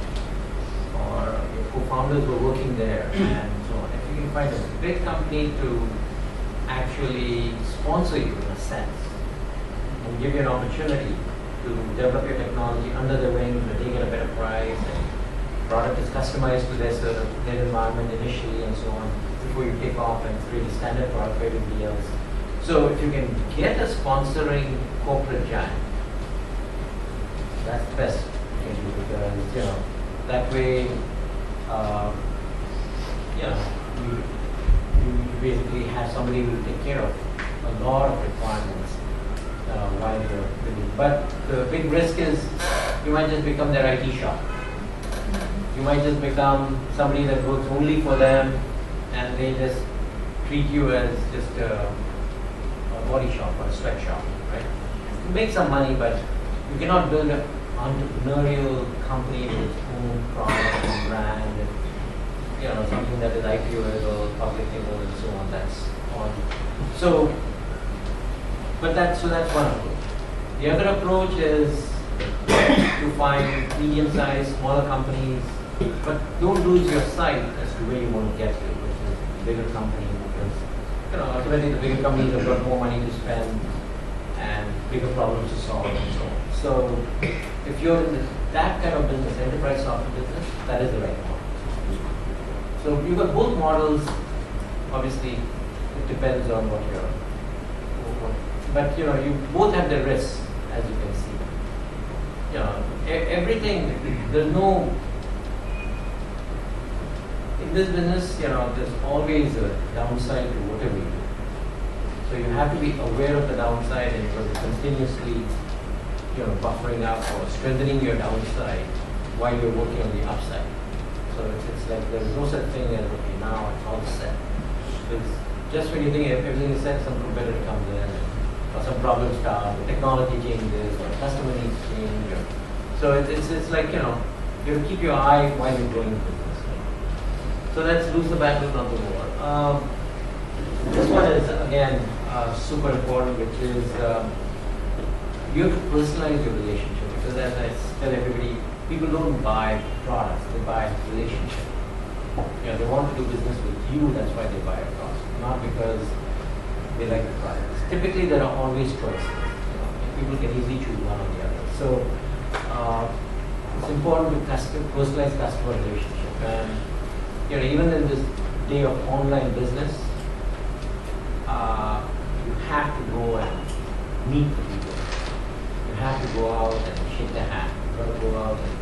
or your co-founders were working there, and so on. If you can find a big company to actually sponsor you in a sense, and give you an opportunity to develop your technology under their wing, but they get a better price, and product is customized to their environment initially, and so on, before you take off, and it's really standard product for everybody else. So if you can get a sponsoring corporate giant, that's the best thing to do, because that way, you basically have somebody who will take care of a lot of requirements while you're building. But the big risk is you might just become their IT shop. You might just become somebody that works only for them, and they just treat you as just a body shop or a sweatshop, right? You make some money, but you cannot build an entrepreneurial company with its own product and brand, and something that is IPOable, publicly owned, and so on. That's on. So that's one approach. The other approach is to find medium-sized, smaller companies, but don't lose your sight as to where you want to get to, which is bigger companies, because ultimately the bigger companies have got more money to spend and bigger problems to solve and so on. So if you're in that kind of business, enterprise software business, that is the right model. So you've got both models. Obviously, it depends on what you're. But you both have their risks, as you can see. Everything. There's no. In this business, there's always a downside to whatever you do. So you have to be aware of the downside, and you're continuously, buffering up or strengthening your downside while you're working on the upside. So it's like there's no such thing as, okay, now it's all set. It's just when you think everything is set, some competitor comes in, or some problems start, the technology changes, or the customer needs change. So it's like, you have to keep your eye while you're doing business. So let's lose the battle, not the war. This one is, again, super important, which is you have to personalize your relationship, because as I tell everybody, people don't buy products, they buy relationship. They want to do business with you, that's why they buy a product, not because they like the product. Typically, there are always choices. People can easily choose one or the other. So it's important to personalize customer relationship. And even in this day of online business, you have to go and meet the people. You have to go out and shake their hand. You've got to go out and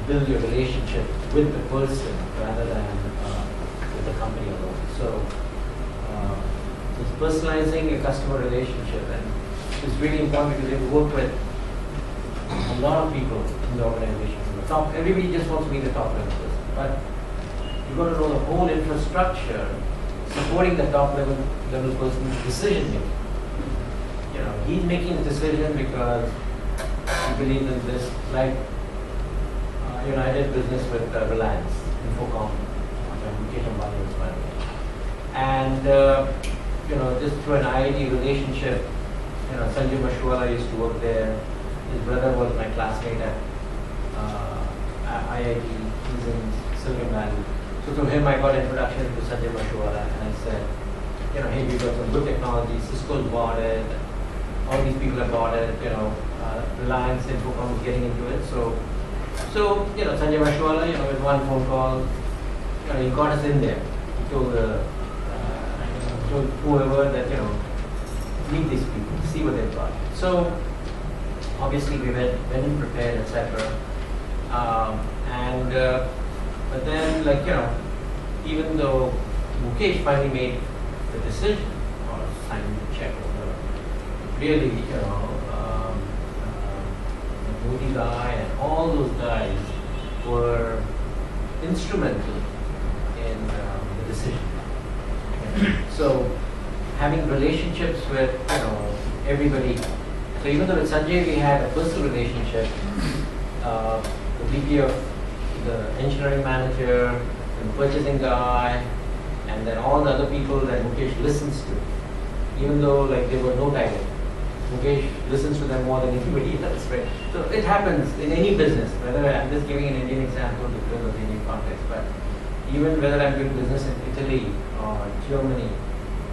build your relationship with the person rather than with the company alone. So it's personalizing your customer relationship, and it's really important because you work with a lot of people in the organization. The top, everybody just wants to be the top level person, but you've got to know the whole infrastructure supporting the top level person's decision making. You know, he's making a decision because he believes in this. Like, you know, I did business with Reliance, Infocom, Mukesh Ambani was my name. And you know, just through an IIT relationship, you know, Sanjay Mashwala used to work there. His brother was my classmate at IIT. He's in Silicon Valley. So through him, I got introduction to Sanjay Mashwala, and I said, you know, hey, we've got some good technology. Cisco's bought it. All these people have bought it. You know, Reliance, Infocom is getting into it. So you know, Sanjay Mashwala, you know, with one phone call, you know, he got us in there. He told told whoever that, you know, meet these people, see what they've got. So obviously we went in prepared, etc. But then, like, you know, even though Mukesh finally made the decision or signed the check, really, you know, the Modi guy and all those guys were instrumental in the decision. So having relationships with, you know, everybody. So even though with Sanjay we had a personal relationship, the VP of the engineering manager, the purchasing guy, and then all the other people that Mukesh listens to, even though like they were no title, Mukesh listens to them more than anybody else, right? So it happens in any business, whether I'm just giving an Indian example because of the Indian context, but even whether I'm doing business in Italy or Germany,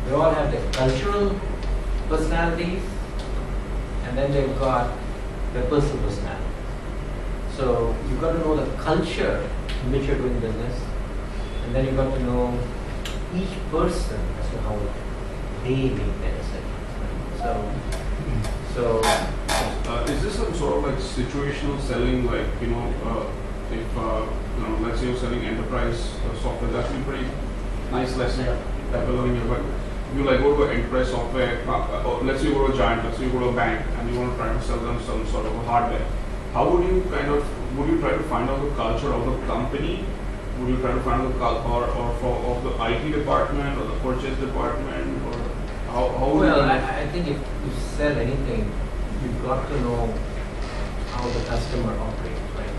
they all have their cultural personalities, and then they've got their personal personality. So you've got to know the culture in which you're doing business, and then you've got to know each person as to how they make their decisions. So is this some sort of like situational selling, like, you know, if you know, let's say you're selling enterprise software, that's been pretty nice lesson that we're learning here. But you like go to an enterprise software, or let's say you go to a giant, let's say you go to a bank, and you want to try to sell them some sort of a hardware. How would you try to find out the culture of the company? Would you try to find out the culture of the IT department or the purchase department, or how would well, you? I think if you sell anything, you've got to know how the customer operates, right?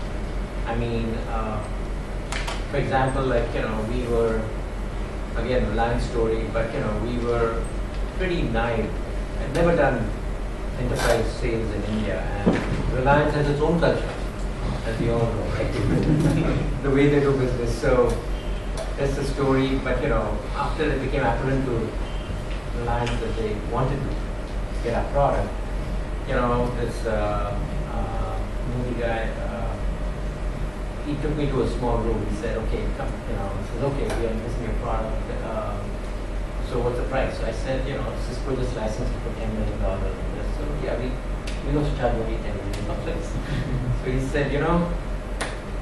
I mean, for example, like, you know, we were, again, Reliance story, but, you know, we were pretty naive. I'd never done enterprise sales in India, and Reliance has its own culture, as you all know, right? The way they do business. So that's the story, but, you know, after it became apparent to Reliance that they wanted to get our product, you know, this movie guy, he took me to a small room. He said, okay, come, you know, he says, okay, we are missing your product. So what's the price? So I said, you know, Cisco just licensed it for $10 million. So yeah, we know to charge only $10 million. So he said, you know,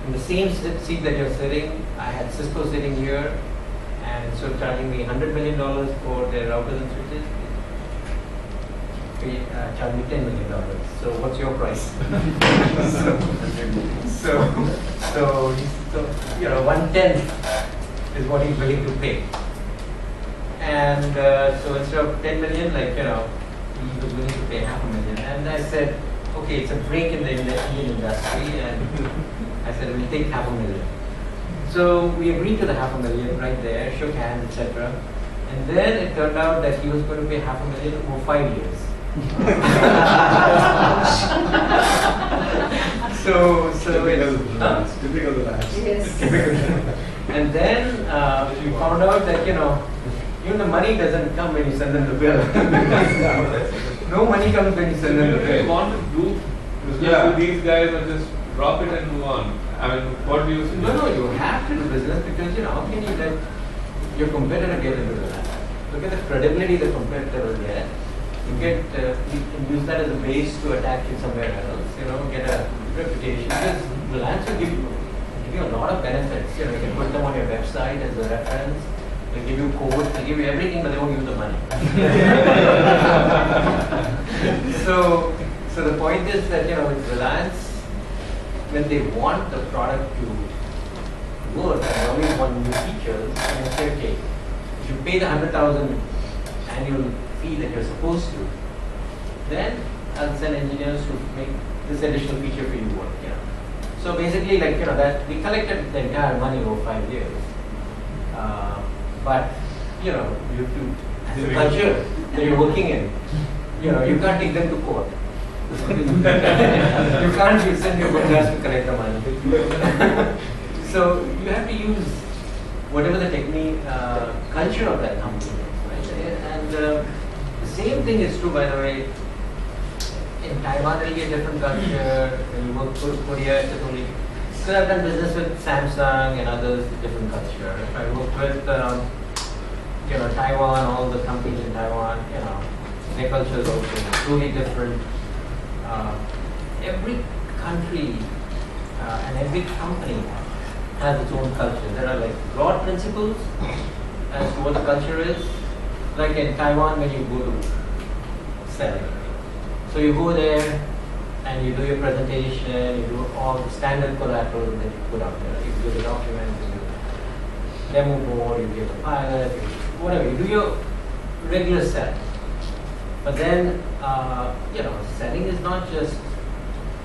in the same seat that you're sitting, I had Cisco sitting here, and instead of charging me $100 million for their routers and switches, they charge me $10 million. So what's your price? so you know, 1/10 is what he's willing to pay. And so instead of 10 million, like, you know, he was willing to pay $500,000. And I said, okay, it's a break in the Indian industry, and I said, we'll take $500,000. So we agreed to the $500,000 right there, shook hands, etc. And then it turned out that he was going to pay $500,000 over 5 years. So it's Typical of that. Yes. and then we found out that, you know, even the money doesn't come when you send them the bill. No money comes when you send them the Do you bill. want to do business with these guys, or just drop it and move on? I mean, what do you think? No, you have to do business because, you know, how can you let your competitor get into that? Look at the credibility the competitor will get. You can use that as a base to attack you somewhere else. You know, get a reputation, because Reliance will give you a lot of benefits. You know, you can put them on your website as a reference. They'll give you codes, they'll give you everything, but they won't give you the money. So the point is that, you know, with Reliance, when they want the product to work and they always want new features, and they say, okay, if you pay the 100,000 annual fee that you're supposed to, then I'll send engineers to make this additional feature for you work. You know. So basically, like, you know, that we collected the entire money over 5 years. But, you know, you have to, as a culture that you're working in, you know, you can't take them to court. You can't send your guys to collect the money. So you have to use whatever the technique, culture of that company is, right? And the same thing is true, by the way. In Taiwan, it will be a different culture. When you work for Korea, it's a totally. So I've done business with Samsung and others, different culture. If I work with, you know, Taiwan, all the companies in Taiwan, you know, their culture is also totally different. Every country and every company has its own culture. There are like broad principles as to what the culture is. Like in Taiwan, when you go to selling, so you go there and you do your presentation, you do all the standard collateral that you put out there. You do the documents, you do the demo board, you give the pilot, whatever. You do your regular selling. But then, you know, selling is not just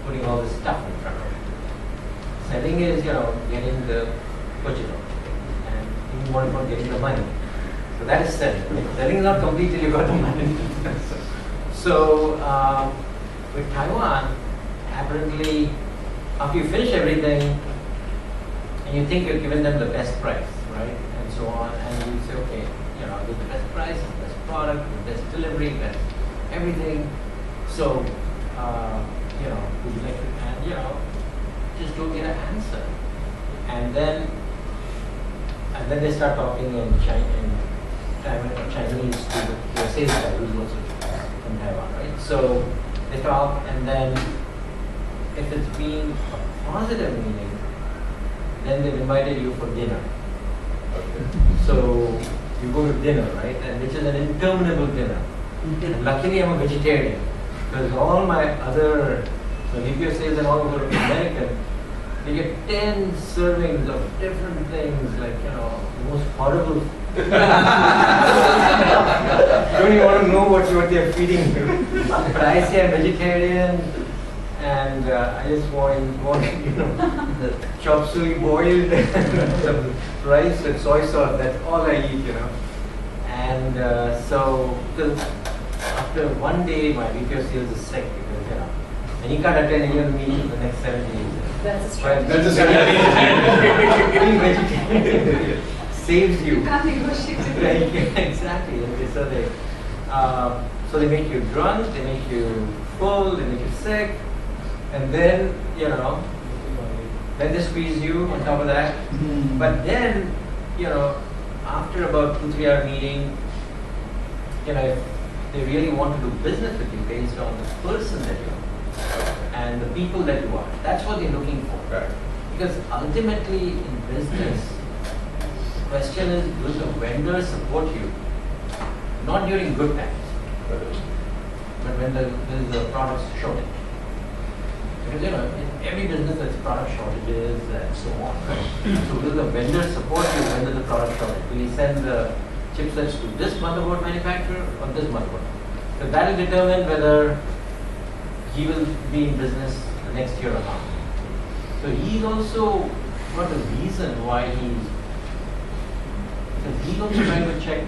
putting all this stuff in front of you. Selling is, you know, getting the budget and even more important, getting the money. So that is selling. Selling is not complete till you got the money. So with Taiwan, apparently, after you finish everything, and you think you're giving them the best price, right, and so on, and you say, okay, you know, with the best price, the best product, the best delivery, best everything. So, you know, would you like to, and you know, just don't get an answer, and then they start talking in Chinese to the sales guy who's also from Taiwan, right? So they talk, and then if it's been a positive meeting, then they've invited you for dinner. Okay. So you go to dinner, right? And which is an interminable dinner. And luckily I'm a vegetarian, because all my other VP sales and all over American, they get 10 servings of different things, like, you know, the most horrible. Don't even want to know what they're feeding you. But I say I'm vegetarian, and I just want you know, the chop suey boiled, the rice with soy sauce. That's all I eat, you know. And so, because after one day, my VP of sales is sick, because, you know, and he can't attend any of the meetings for the next 7 days. That's a strategy. That's a strategy. Being vegetarian saves you. You can't negotiate it. Right, exactly. Okay, so they make you drunk, they make you full, they make you sick, and then, you know, then they squeeze you on top of that. But then, you know, after about 2-3 hour meeting, you know, if they really want to do business with you based on the person that you are and the people that you are, that's what they're looking for. Right. Because ultimately in business, the question is, will the vendor support you? Not during good times, but when there's a product shortage. Because, you know, in every business there's product shortages and so on. So will the vendor support you when there's a product shortage? Will he send the chipsets to this motherboard manufacturer or this motherboard? So that will determine whether he will be in business the next year or not. So he's also got a reason why because he's also trying to check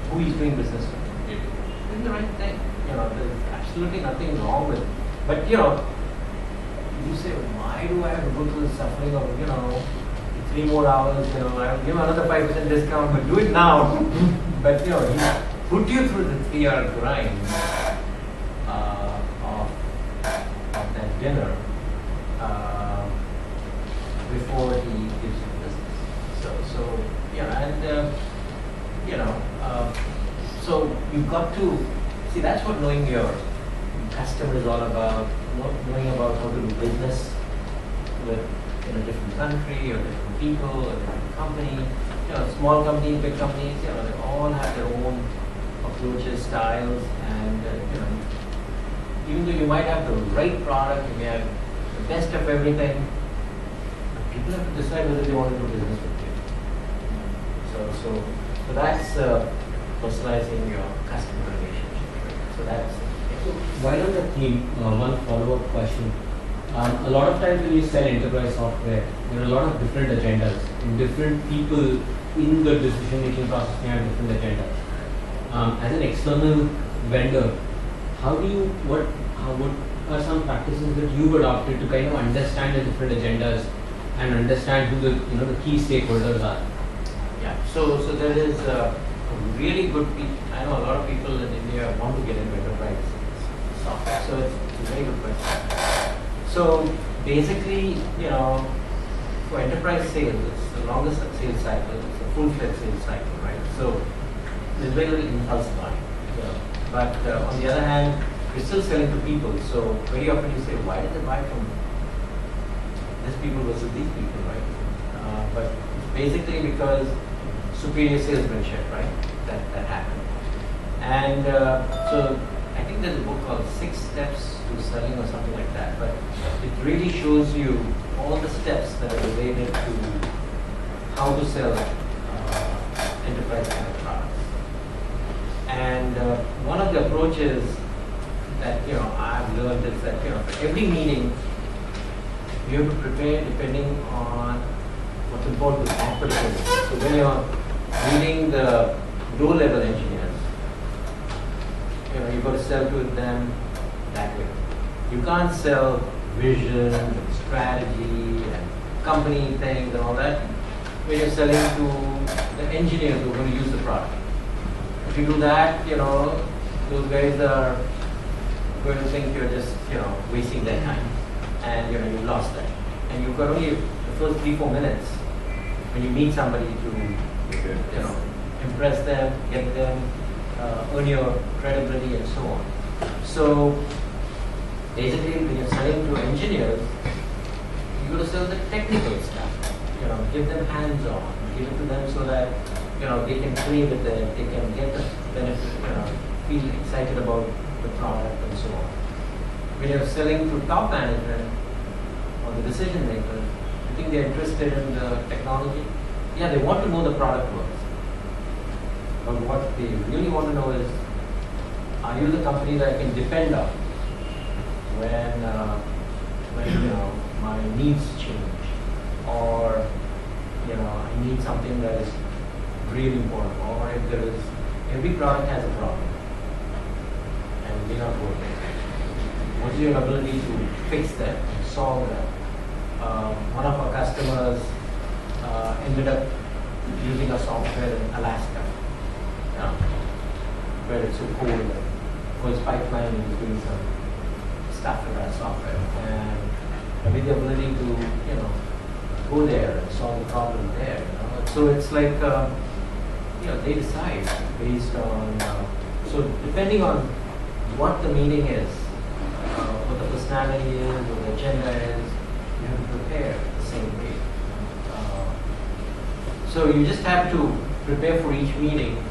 who he's doing business with. It's the right thing. You know, there's absolutely nothing wrong with it. But, you know, you say, why do I have to go through the suffering of, you know, 3 more hours, you know, I'll give another 5% discount, but do it now. But, you know, he put you through the 3-hour grind of that dinner before he gives you business. So yeah, and you know, so you've got to see, that's what knowing your customer is all about, knowing about how to do business with in a different country or different people or different company. Small companies, big companies, they all have their own approaches, styles, and even though you might have the right product, you may have the best of everything, people have to decide whether they want to do business with you. So that's personalizing your customer relationship. Right? So that's While on the theme, one follow-up question. A lot of times when you sell enterprise software, there are a lot of different agendas, and different people in the decision-making process may have different agendas. As an external vendor, what are some practices that you've adopted to kind of understand the different agendas and understand who the key stakeholders are? Yeah, so there is a really good I know a lot of people in India want to get into enterprise software, so it's a very good question. So basically, for enterprise sales, it's the longest sales cycle, it's a full-fledged sales cycle, right? So there's very little impulse buying. But on the other hand, we're still selling to people, so very often you say, why did they buy from these people versus these people, right? But it's basically because superior salesmanship, right? That happened. And so I think there's a book called 6 Steps to Selling or something like that, but it really shows you all the steps that are related to how to sell enterprise kind of products. And one of the approaches that I've learned is that for every meeting you have to prepare depending on what's involved with competence. So when you're meeting the low-level engineers, you've got to sell to them that way. You can't sell vision and strategy and company things and all that when you're selling to the engineers who are going to use the product. If you do that, those guys are going to think you're just, wasting their time, and you've lost that. And you've got only the first 3-4 minutes when you meet somebody to, impress them, get them, earn your credibility, and so on. So basically, when you're selling to engineers, you got to sell the technical stuff. Give them hands-on, give it to them so that they can play with it, they can get the benefit, feel excited about the product, and so on. When you're selling to top management or the decision makers, I think they're interested in the technology. Yeah, they want to know the product works. But what they really want to know is, are you the company that I can depend on when my needs change, or I need something that is really important, or if there is every product has a problem and we're not working. What is your ability to fix that, solve that? One of our customers ended up using a software in Alaska, where it's so cold. For his pipeline, he was doing some stuff with that software, and with the ability to go there and solve the problem there. So it's like they decide based on. So depending on what the meeting is, what the personality is, what the agenda is, you have to prepare the same way. So you just have to prepare for each meeting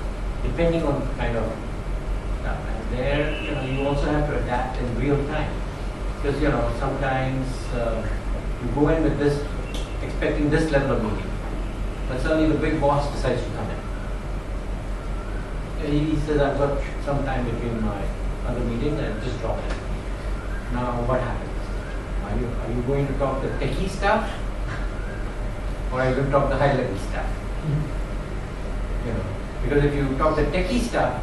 depending on kind of stuff. And there, you also have to adapt in real time. Because, sometimes you go in with this, expecting this level of meeting. But suddenly the big boss decides to come in. And he says, I've got some time between my other meetings and just drop in. Now what happens? Are you going to talk the techie stuff? Or are you going to talk the high level stuff? Because if you talk the techie stuff,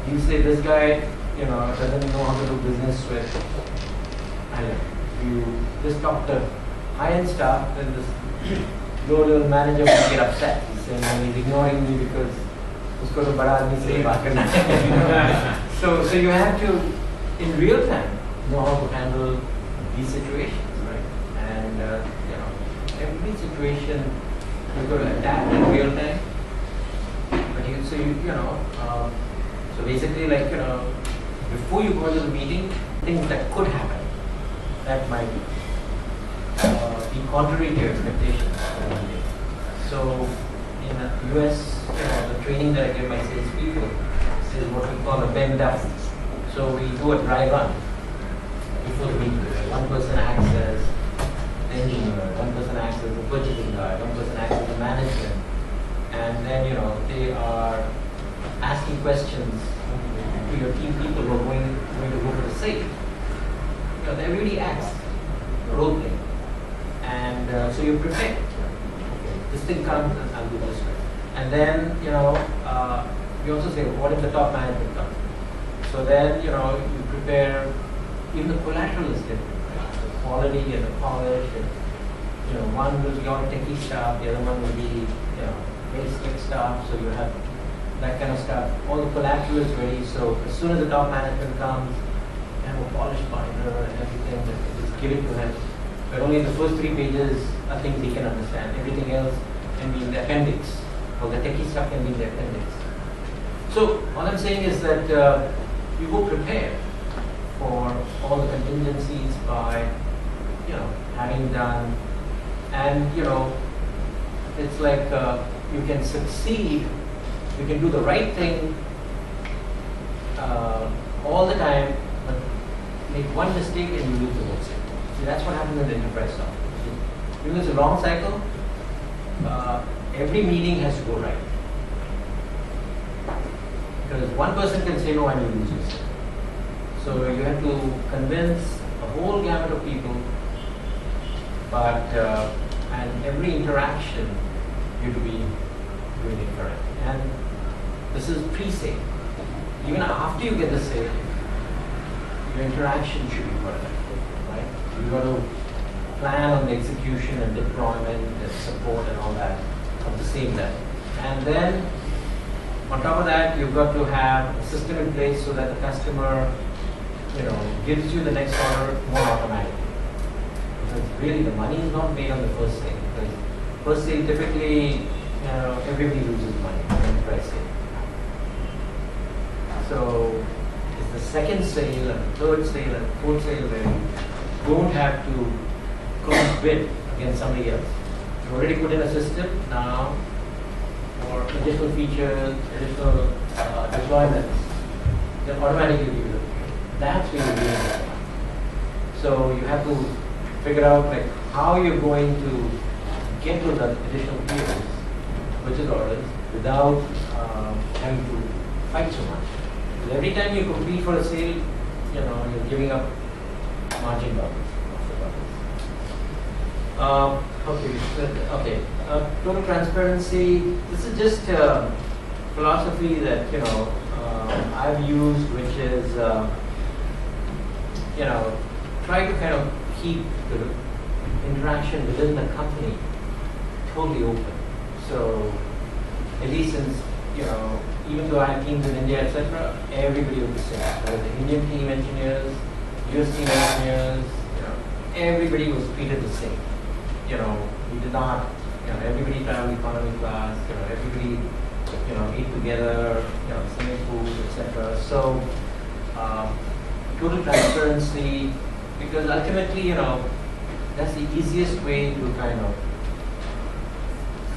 you say this guy, doesn't know how to do business with high level. You just talk the high-end stuff, then this low-level manager will get upset. He's saying, he's ignoring me because usko to bada aadmi se hi baat karna hai. So you have to, in real time, know how to handle these situations, right? And every situation you've got to adapt in real time. But so basically, before you go to the meeting, things that could happen that might be contrary to your expectations on Monday. So in the US, the training that I give my salespeople is what we call a bend down. So we do a dry run before the meeting. One person acts as the engineer, one person acts as the purchasing guy, one person acts as the management, and then they are asking questions to your team people who are going to go to the sale. Everybody acts role play, and so you prepare. Okay, this thing comes, and I'll do this way. And then we also say, what if the top management comes? So then you prepare. Even the collateral is different, right? The quality and the polish, and one will be all techie stuff, the other one will be very slick stuff. So you have that kind of stuff. All the collateral is ready. So as soon as the top management comes, you have a polished binder and everything that is given to him. But only the first 3 pages are things he can understand. Everything else can be in the appendix, or the techie stuff can be in the appendix. So all I'm saying is that you go prepared for all the contingencies by, having done, and it's like you can succeed, you can do the right thing all the time, but make one mistake and you lose the whole cycle. See, that's what happens in the enterprise stuff. Even it's a long cycle, every meeting has to go right. Because one person can say no and you lose yourself. So you have to convince a whole gamut of people, but and every interaction you have to be doing it correct. And this is pre-sale. Even after you get the sale, your interaction should be correct, right? You got to plan on the execution and deployment and support and all that at the same level. And then on top of that, you've got to have a system in place so that the customer gives you the next order more automatically. Because really the money is not made on the first sale. Because first sale typically, everybody loses money on the enterprise sale. So it's the second sale and the third sale and the fourth sale where you don't have to cross bid against somebody else. You've already put in a system now for additional features, additional deployments. They'll automatically give you the That's when you're doing it. So you have to figure out how you're going to get to the additional POs, purchase orders, without having to fight so much. Because every time you compete for a sale, you're giving up margin dollars. Okay. Total transparency. This is just a philosophy that I've used, which is try to kind of keep the interaction within the company totally open. So at least since even though I have teams in India, etc., everybody was the same. Whether the Indian team engineers, US team engineers, everybody was treated the same. We did not, everybody traveled economy class, everybody, eat together, same food, etc. So, total transparency, because ultimately, that's the easiest way to kind of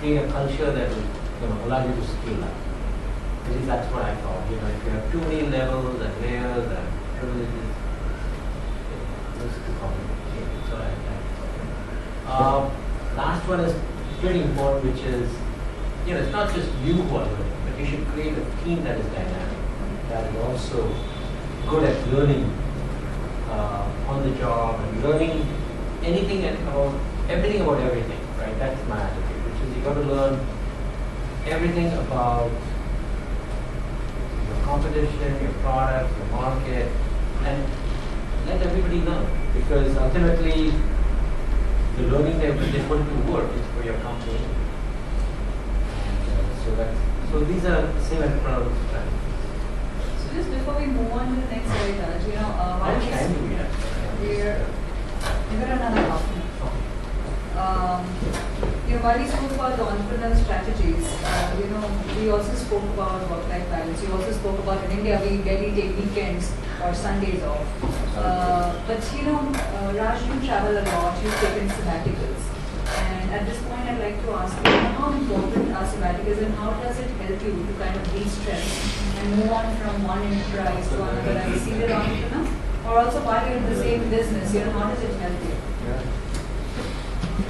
create a culture that will, allow you to scale up. At least that's what I thought. If you have too many levels and layers and privileges, it's too complicated. So last one is pretty important, which is, it's not just you who are learning, but you should create a team that is dynamic, that is also good at learning on the job and learning anything about everything about everything, right? That's my attitude, which is you got to learn everything about your competition, your product, your market, and let everybody learn. Because ultimately, the learning that they put to work is for your company. So these are the same entrepreneurial strategies. So just before we move on to the next area, How much time do we have? We've got another half an hour. While we spoke about the entrepreneurial strategies, we also spoke about work-life balance. You also spoke about in India we barely take weekends or Sundays off. But Raj, you travel a lot. You've taken sabbaticals, and at this point, I'd like to ask you, how important are sabbaticals, and how does it help you to kind of de-stress and move on from one enterprise to another as a serial entrepreneur, or also while you're in the same business? How does it help you?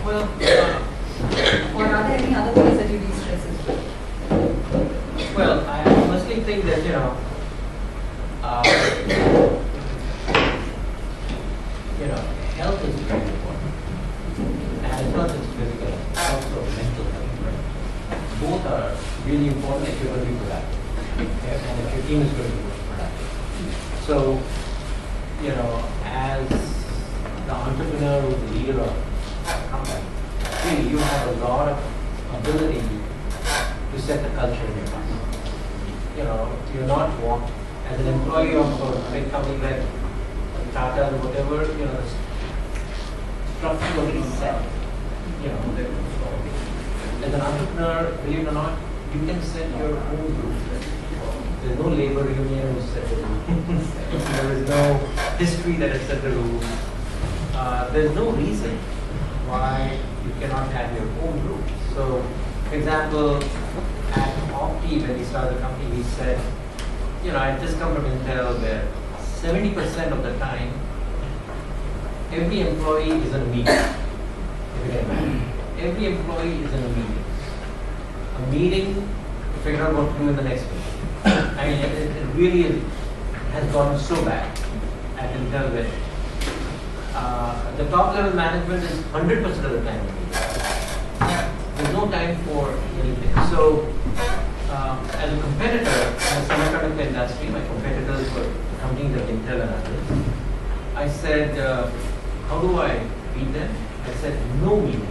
Well, Or are there any other ways that you de-stress as well? well, I honestly think that health is very important, and it's not just physical, it's also mental health. Right? Both are really important if you're going to be productive, okay? And if your team is going to be productive. So, as the entrepreneur who's the leader of a company, really you have a lot of ability to set the culture in your company. You're not as an employee of a big company like Tata or whatever, the structure already set. As an entrepreneur, believe it or not, you can set your own rules. There's no labor union who set the rules. There is no history that has set the rules. There's no reason why you cannot have your own rules. So, for example, at Opti, when we started the company, we said, I had just come from Intel where 70% of the time, every employee is in a meeting. If you can imagine. Every employee is in a meeting. A meeting to figure out what to do in the next week. I mean, it really has gone so bad at Intel where the top level management is 100% of the time in meetings. There's no time for anything. So, as a competitor in the semiconductor industry, my competitors were companies like Intel and others. I said, how do I beat them? I said, no meetings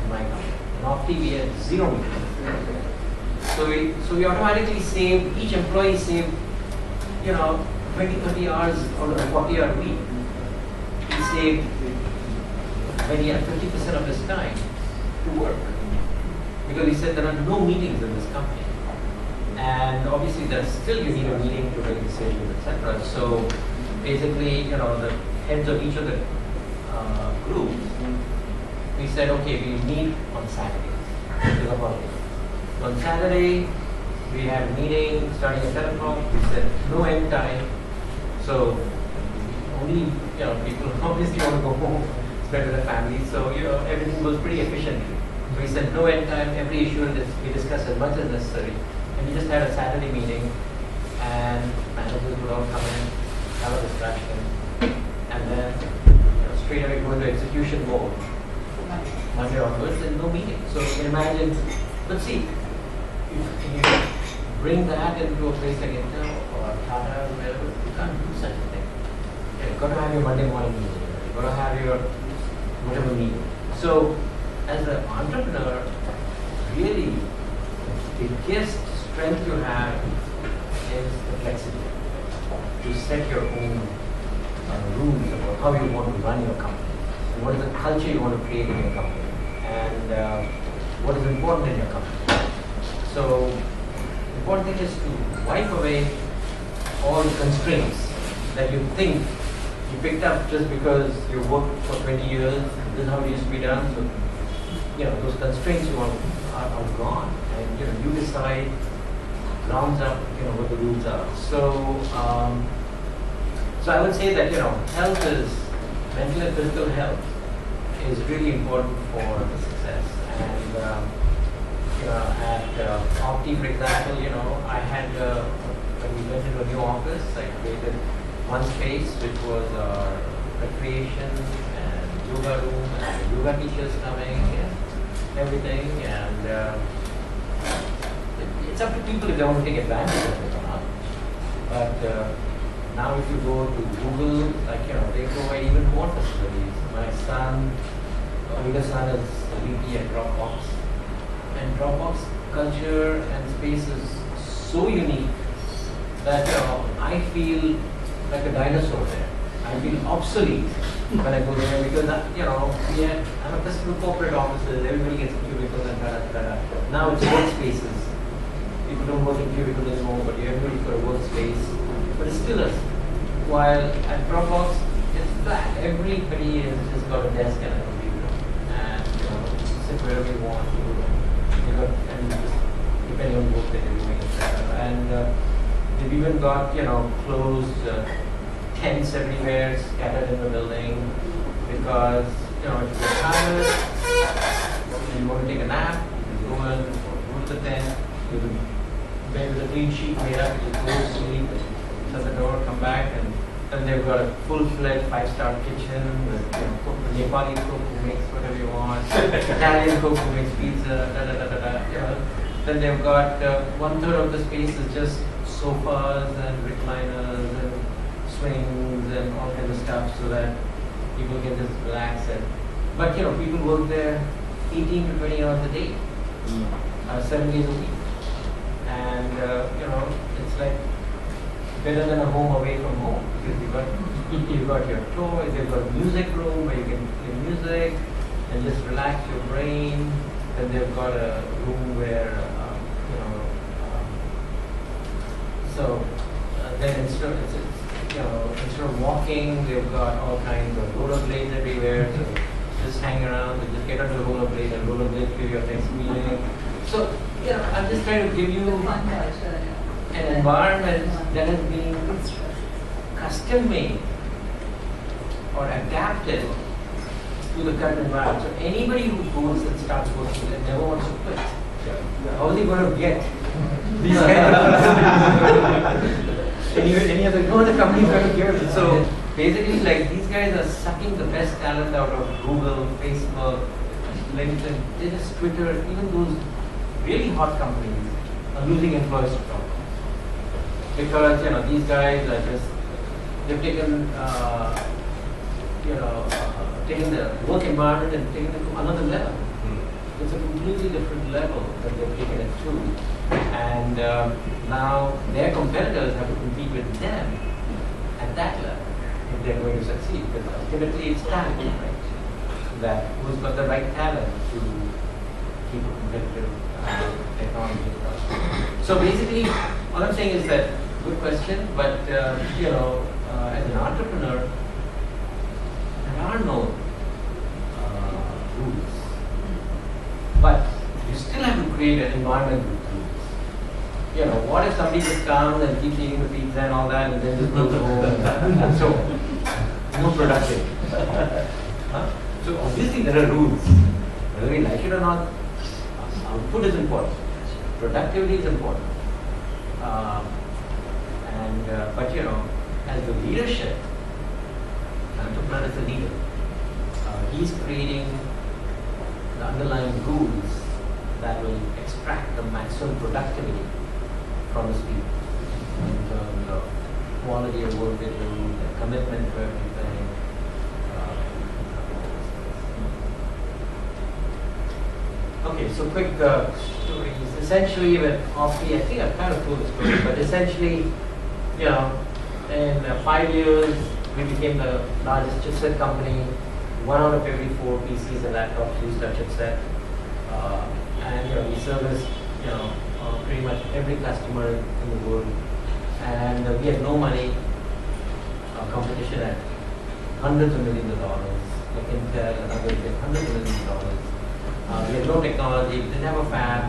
in my company. In Opti, we had 0 meetings. So we automatically saved, each employee saved, 20, 30 hours out of a 40-hour week. He saved 50% of his time to work. Because he said there are no meetings in this company. And obviously you need a meeting to make decisions, etc. So basically, the heads of each of the groups, we said, okay, we meet on Saturdays. Which is a holiday. On Saturday, we had a meeting starting at 10 o'clock. We said no end time. So only, people obviously want to go home, spend with their families. So, everything goes pretty efficiently. So we said no end time, every issue we discuss as much as necessary. And we just had a Saturday meeting, and managers would all come in, have a discussion, and then straight away go into execution mode. Monday onwards, and no meeting. So you can imagine, but see, if you bring that into a place like Intel or Tata or wherever, you can't do such a thing. You've got to have your Monday morning meeting, you've got to have your whatever meeting. So, as an entrepreneur, really, the biggest strength you have is the flexibility to set your own rules about how you want to run your company, and what is the culture you want to create in your company, and what is important in your company. So, the important thing is to wipe away all the constraints that you think you picked up just because you worked for 20 years, this is how it used to be done. So, those constraints are gone, and you decide, rounds up, what the rules are. So, so I would say that health is, mental and physical health is really important for the success. And at Opti, for example, I had when we went into a new office, I created one space which was our recreation and yoga room, and yoga teachers coming and everything, and it's up to people if they want to take advantage of it or not. But now if you go to Google, they provide even more facilities. My son, older son is a VP at Dropbox, and Dropbox culture and space is so unique that I feel like a dinosaur there. I feel obsolete when I go there because I'm accustomed to corporate offices, everybody gets cubicles and da. Now it's workspaces cubicle anymore, but everybody's got a workspace. But it's still while at Dropbox, it's flat. Everybody has just got a desk and a computer, and sit wherever you want. And just depending on what they're doing, etc. And they've even got closed tents everywhere scattered in the building because if you're tired and you want to take a nap, you go in, go to the tent, you can bed with a clean sheet made up, you go to sleep, shut the door, come back, and then they've got a full-fledged 5-star kitchen with cook, Nepali cook who makes whatever you want, Italian cook who makes pizza, Then they've got 1/3 of the space is just sofas and recliners and swings and all kinds of stuff so that people can just relax. But people work there 18 to 20 hours a day, 7 days a week, and it's like better than a home away from home because you've got your toys, you've got a music room where you can play music and just relax your brain. Then they've got a room where then instead of walking, they've got all kinds of rollerblades everywhere. So just hang around and just get on the rollerblade and rollerblade to your next meeting. So I'm just trying to give you an environment that has been custom made or adapted to the current environment. So anybody who goes and starts working there never wants to quit. How are they going to get these kind of any other companies going to give it? So basically, like these guys are sucking the best talent out of Google, Facebook, LinkedIn, they just Twitter, even those really hot companies are losing employees to talk. Because these guys are just they've taken taken the work environment and taken it to another level. It's a completely different level that they've taken it to. And now their competitors have to compete with them at that level if they're going to succeed. Because ultimately it's talent, right? That who's got the right talent to keep a competitive technology. So basically, all I'm saying is that good question, but as an entrepreneur, there are no rules. But you still have to create an environment with rules. What if somebody just comes and keeps eating the pizza and all that and then just goes home and so no productive. So obviously there are rules. Whether we like it or not, output is important. Productivity is important. But as the leadership, entrepreneur is a leader. He's creating the underlying rules that will extract the maximum productivity from his people in terms of quality of work they do, the commitment to everything. Okay, so quick stories. Essentially, with Opti, I think I've kind of told the story, but essentially, in 5 years, we became the largest chipset company. 1 out of every 4 PCs and laptops use that chipset, and we service pretty much every customer in the world, and we had no money. Competition at hundreds of millions of dollars, like Intel and others get hundreds of millions of dollars. We had no technology, we didn't have a fab,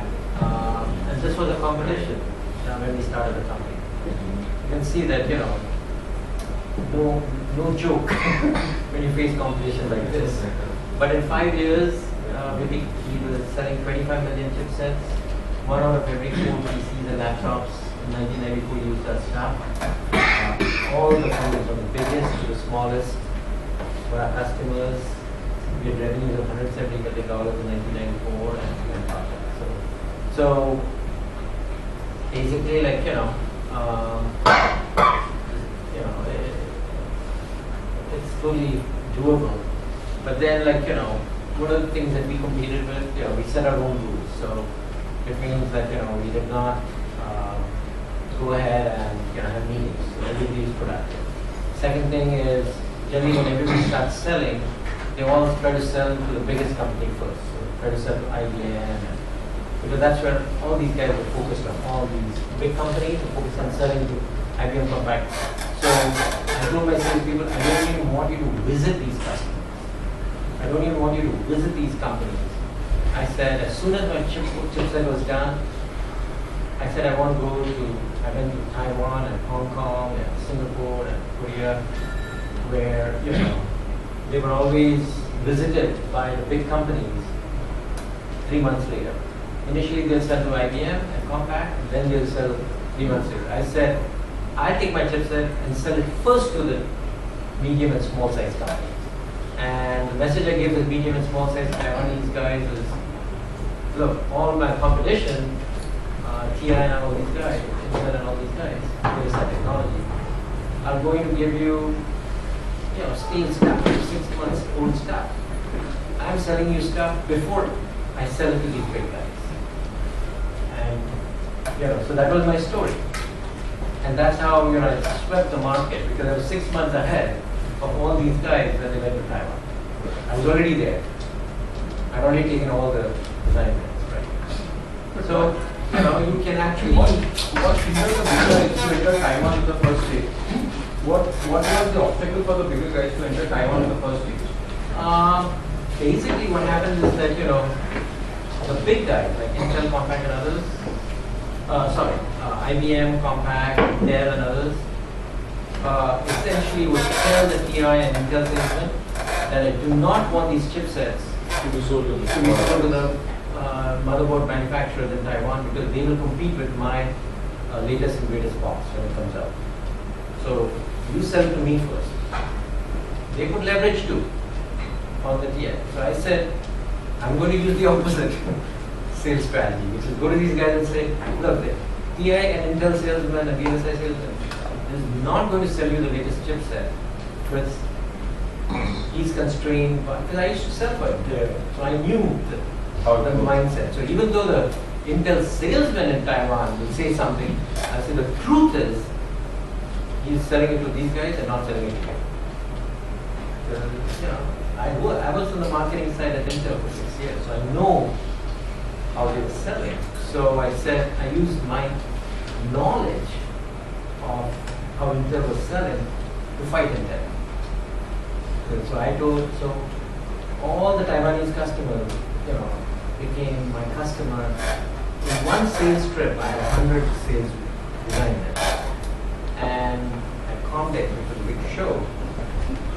and this was a competition when we started the company. You can see that no joke when you face competition like this. But in 5 years, we were selling 25 million chipsets. 1 out of every 4 PCs and laptops in 1994 used our stuff. All the companies from the biggest to the smallest were our customers. We had revenues of $170 million in 1994 and we went past that. So basically, like it's fully doable. But then, one of the things that we competed with, we set our own rules. So it means that we did not go ahead and have meetings. So everybody is productive. Second thing is, generally when everybody starts selling, they always try to sell to the biggest company first. So try to sell to IBM and because that's where all these guys are focused on. All these big companies are focused on selling to IBM Compact. So I told my salespeople, I don't even want you to visit these customers. I don't even want you to visit these companies. I said, as soon as my chipset was done, I said I went to Taiwan and Hong Kong and Singapore and Korea, where they were always visited by the big companies 3 months later. Initially they'll sell to IBM and Compaq, and then they'll sell 3 months later. I said, I'll take my chipset and sell it first to the medium and small size companies. And the message I gave the medium and small size Taiwanese guys is, look, all my competition, TI and all these guys, Intel and all these guys, there's that technology, are going to give you, stale stuff, 6 months old stuff. I'm selling you stuff before I sell it to these big guys. And so that was my story. And that's how I swept the market, because I was 6 months ahead of all these guys when they went to Taiwan. I was already there. I'd already taken all the assignments, right? So, you can actually... What hindered the bigger guys to enter Taiwan in the first stage? What was the obstacle for the bigger guys to enter Taiwan in the first stage? Basically what happens is that, the big guys like Intel, Compaq and others, IBM, Compaq, Dell and others, essentially would tell the TI and Intel salesmen that I do not want these chipsets To be sold to the motherboard manufacturers in Taiwan, because they will compete with my latest and greatest box when it comes out. So you sell to me first. They put leverage too on the TI. So I said, I'm going to use the opposite sales strategy, which is go to these guys and say, look, the TI and Intel salesman and VLSI salesman is not going to sell you the latest chipset, because he's constrained by, because I used to sell for him. So I knew the mindset. So even though the Intel salesman in Taiwan will say something, I say the truth is he's selling it to these guys and not selling it to you. I was on the marketing side at Intel for 6 years, so I know how they were selling. So I said I used my knowledge of how Intel was selling to fight Intel. So I told, all the Taiwanese customers, became my customer. In one sales trip, I had 100 sales designers. And at Comdex, which was a big show,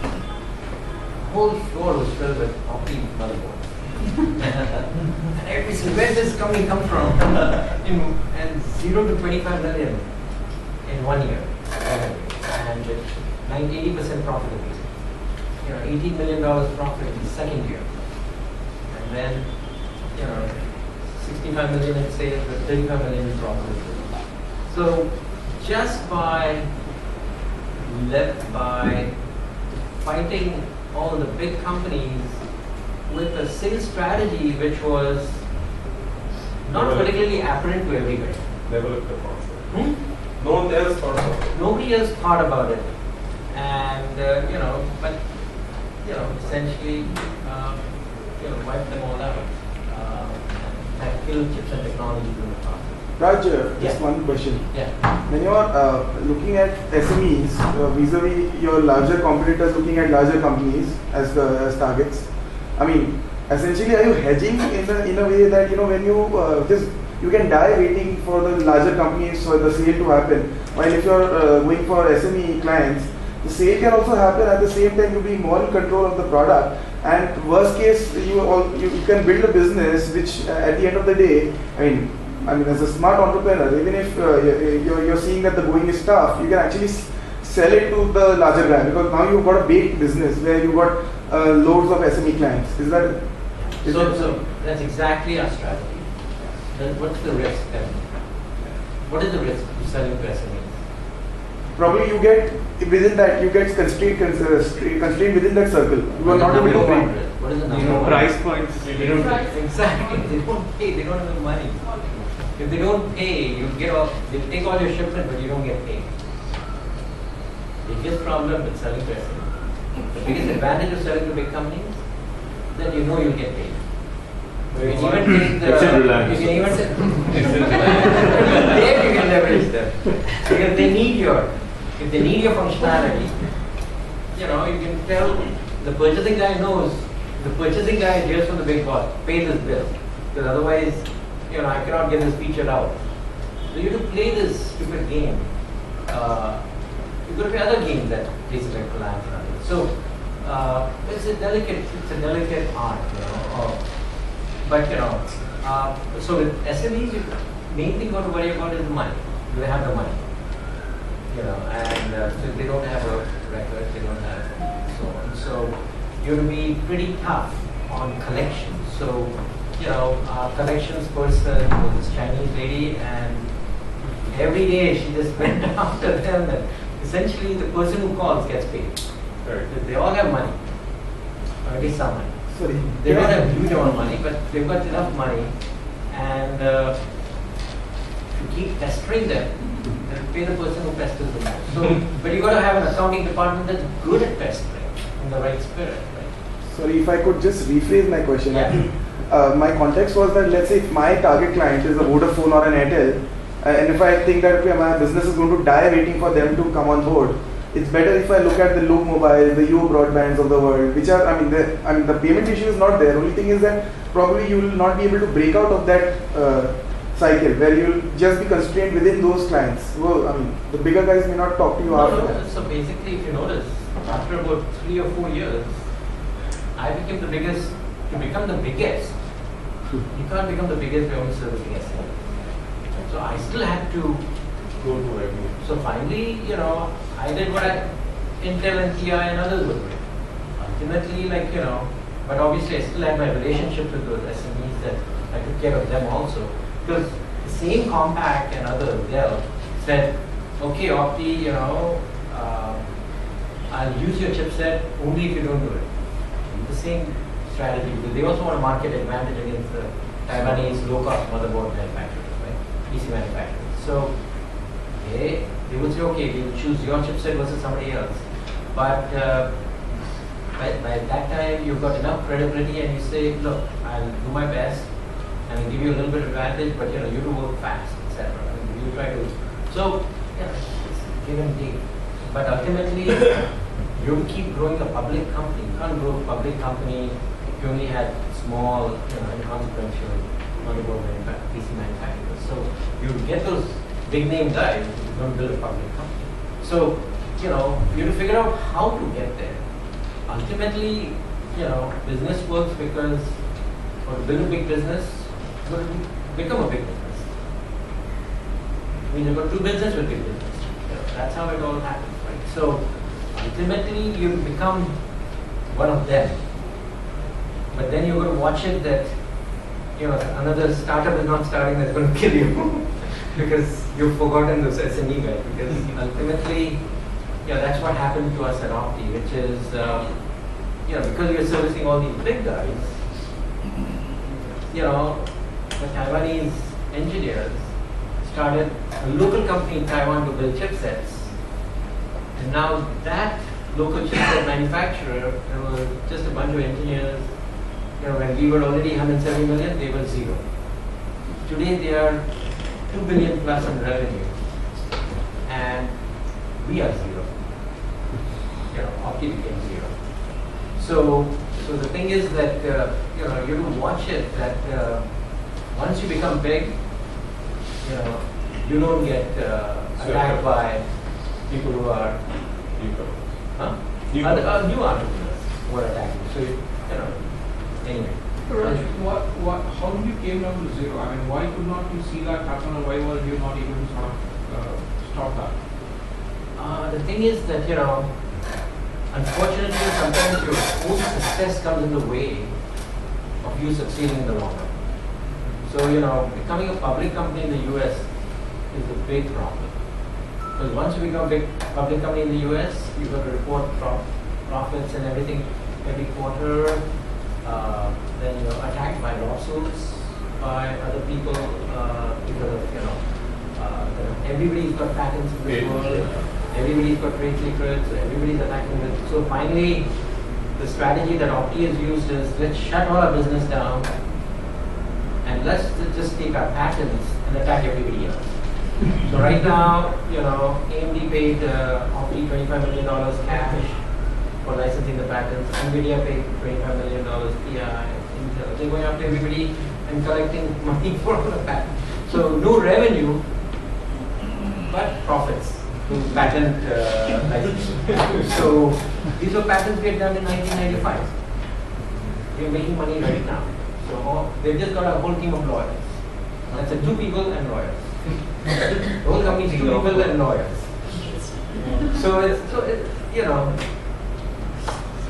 the whole floor was filled with Optix motherboards. And everybody said, where does this company come from? And 0 to 25 million in 1 year. And with 80% profitability. $18 million profit in the second year. And then, 65 million in sales with 35 million in profitability. So just by fighting all the big companies with a sales strategy which was not particularly apparent to everybody. Develop the concept. No one else thought about it. Nobody else thought about it. And, essentially, wipe them all out. And kill chips and technology in the process. Raj, Yeah. just one question. Yeah. When you are looking at SMEs vis-a-vis your larger competitors looking at larger companies as targets, I mean, essentially, are you hedging in a way that when you can die waiting for the larger companies for the sale to happen, while if you are going for SME clients, the sale can also happen at the same time you being more in control of the product, and worst case you can build a business which at the end of the day, I mean as a smart entrepreneur, even if you're seeing that the going is tough, you can actually sell it to the larger guy, because now you've got a baked business where you've got loads of SME clients. Is that? So that's exactly our strategy. Then what's the risk then? What is the risk of selling to SMEs? Probably you get within that, you get constrained within that circle. You are not able to break. What is the number? Price points. They don't exactly. They don't pay. They don't have the money. If they don't pay, you get off. They take all your shipment, but you don't get paid. The biggest problem with selling to SMEs. The biggest advantage of selling to big companies, then you'll get paid. You can even take the, Except Reliance. you can even Except there you can leverage them because they need if they need your functionality, you know, you can tell the purchasing guy knows. The purchasing guy hears from the big boss, pay this bill, because otherwise, you know, I cannot get this feature out. So you have to play this stupid game. You've got to play other games that places like Reliance and others. So it's a delicate art, you know. But you know, so with SMEs, the main thing you got to worry about is the money. Do they have the money? You know, and so they don't have a record, they don't have so on. So you have to be pretty tough on collections. So, you know, our collections person was this Chinese lady, and every day she just went after them, and essentially the person who calls gets paid. Right. They all have money, or at least some money. Sorry. They don't have huge amount of money, but they've got enough money, and if you keep pestering them, they'll pay the person who pesters them most. So, but you got to have an accounting department that's good at pestering in the right spirit, right? Sorry, if I could just rephrase my question. Yeah. My context was that, let's say if my target client is a Vodafone or an Airtel, and if I think that okay, my business is going to die waiting for them to come on board, it's better if I look at the Loop Mobile, the Yo Broadbands of the world, which are, the payment issue is not there. Only thing is that probably you will not be able to break out of that cycle where you will just be constrained within those clients. Well, the bigger guys may not talk to you after that. So basically, if you notice, after about 3 or 4 years, I became the biggest. To become the biggest, you can't become the biggest by only servicing SME. So I still had to Go to revenue. So finally, you know, I did what Intel and TI and others were doing. Ultimately, like, you know, but obviously I still had my relationship with those SMEs that I took care of them also. Because the same Compact and others, Dell, said, okay, Opti, you know, I'll use your chipset only if you don't do it. The same strategy, because they also want a market advantage against the Taiwanese low-cost motherboard manufacturers, right? PC manufacturers. So they would say, okay, we will choose your chipset versus somebody else. But by that time, you've got enough credibility, and you say, look, I'll do my best, and I'll give you a little bit of advantage, but you know, you do work fast, etc. You try to. So yeah, it's give and take. But ultimately, you have to keep growing a public company. You can't grow a public company if you only had small, you know, inconsequential motherboard PC manufacturers. So you get those big name guys if you don't build a public company. So, you know, you have to figure out how to get there. Ultimately, you know, business works because for to build a big business, you have to become a big business. I mean, you've got to do business with big business. You know, that's how it all happens, right? So ultimately, you become one of them. But then you're going to watch it that, you know, another startup is not starting that's going to kill you because you've forgotten those SME guys. Because ultimately, yeah, that's what happened to us at Opti, which is, you know, because we're servicing all these big guys, you know, the Taiwanese engineers started a local company in Taiwan to build chipsets. And now that local chipset manufacturer, there were just a bunch of engineers. You know, when we were already 170 million, they were zero. Today they are 2 billion plus in revenue, and we are zero. You know, Opti became zero. So the thing is that you know, you have to watch it that once you become big, you know, you don't get attacked by people who are new entrepreneurs who are attacking. So you know, anyway. Raj, how did you came down to zero? I mean, why could not you see that happen, or why were you not able to sort of stop that? The thing is that, you know, unfortunately, sometimes your own success comes in the way of you succeeding in the long run. So, you know, becoming a public company in the US is a big problem. Because once you become a big public company in the US, you've got to report profits and everything every quarter. Then you're attacked by lawsuits by other people because of, you know, everybody's got patents in this world, everybody's got trade secrets, everybody's attacking it. So finally, the strategy that Opti has used is let's shut all our business down And let's just take our patents and attack everybody else. So right now, AMD paid Optix $25 million cash for licensing the patents. NVIDIA paid $25 million PI. Intel. They're going after everybody and collecting money for all the patents. So no revenue, but profits through patent licensing. So these were patents we had done in 1995. We're making money right now. So they've just got a whole team of lawyers. That's 2 people and lawyers. The whole company is 2 people and lawyers. So it's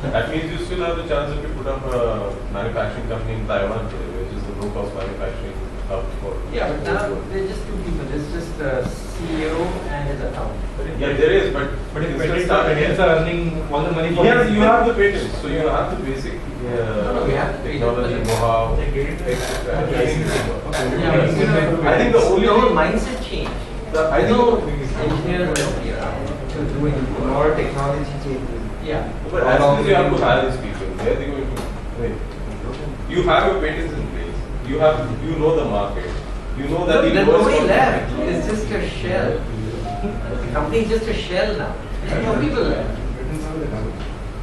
That means you still have the chance if you put up a manufacturing company in Taiwan today, which is the low-cost manufacturing hub for. Yeah, but now they're just 2 people. It's just the CEO and his accountant. Yeah, there is, but But if it's still patents are earning all the money for yes, you have the patents, so you have the basic No, we have the technology, patents. know-how, Yeah, I think the only whole thing- mindset change. I think No the- engineers are to doing More technology changes. Yeah. But as soon as you have to hire these people, where are they going to? Wait. You have your patents in place. You know the market. You know that There's the nobody left. It's just a shell. The company is just a shell now. There's no people left.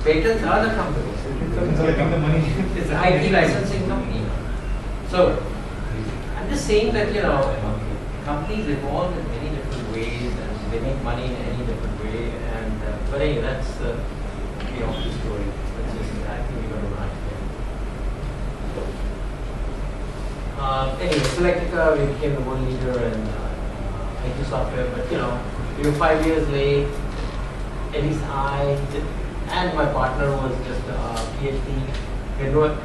Patents are the companies. getting the money. It's an IT licensing company. So I'm just saying that companies evolve in many different ways and they make money in any different way. And but anyway, that's the story. That's just I think we're going to run. Anyway, Selectica, we became the world leader in IT software, but we were 5 years late. At least I did, and my partner was just a PhD. We had no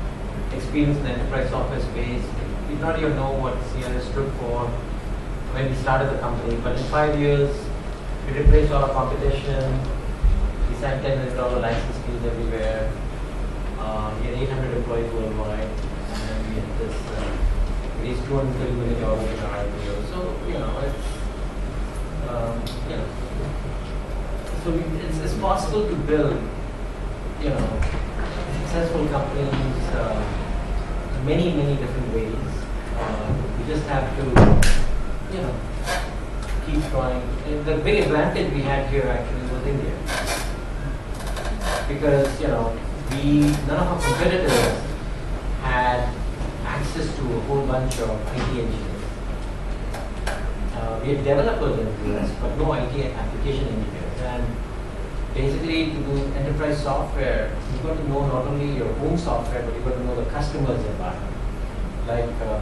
experience in the enterprise software space. We did not even know what CRS stood for when we started the company. But in 5 years, we replaced all our competition. We signed $10 million license deals everywhere. We had 800 employees worldwide, and we had this. Raised $230 million in our IPO. So it's possible to build successful companies many different ways. You just have to keep trying. And the big advantage we had here actually was India, because none of our competitors had access to a whole bunch of IT engineers. We had developers in the US, but no IT application engineers. And basically, to do enterprise software, you've got to know not only your own software, but you've got to know the customer's environment. Like, for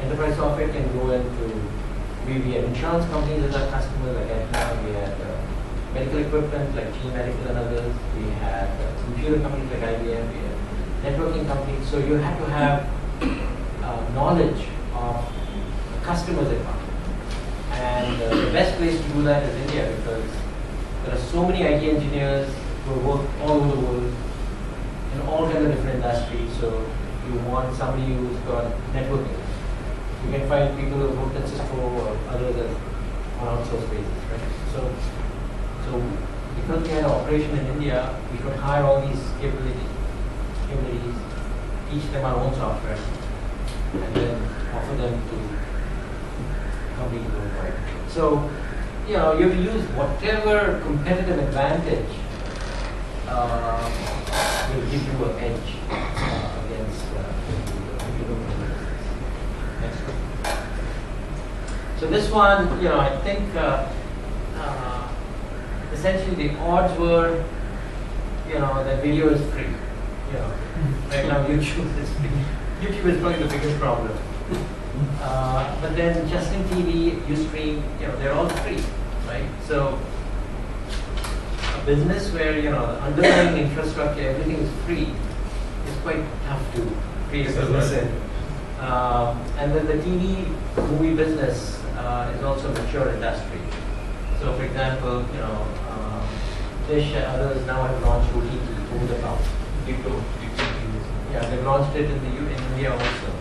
enterprise software can go into, we had insurance companies as our customers, like Aetna, we had medical equipment like G Medical and others, we had computer companies like IBM, we had networking companies. So you have to have knowledge of the customer's environment. And the best place to do that is India, because there are so many IT engineers who work all over the world in all kinds of different industries. So you want somebody who's got networking. You can find people who work at Cisco or others on outsourced basis, right? So because we had an operation in India, we could hire all these capabilities, teach them our own software, and then offer them to companies worldwide. So, you have to use whatever competitive advantage will give you an edge against Next one. So this one, I think essentially the odds were, that video is free. Right now YouTube is free. YouTube is probably the biggest problem. But then Justin TV, Ustream, they're all free, right? So a business where the underlying infrastructure, everything is free, is quite tough to create a business in. And then the TV movie business is also a mature industry. So for example, Dish and others now have launched OTT, over the top. Yeah, they've launched it in India also.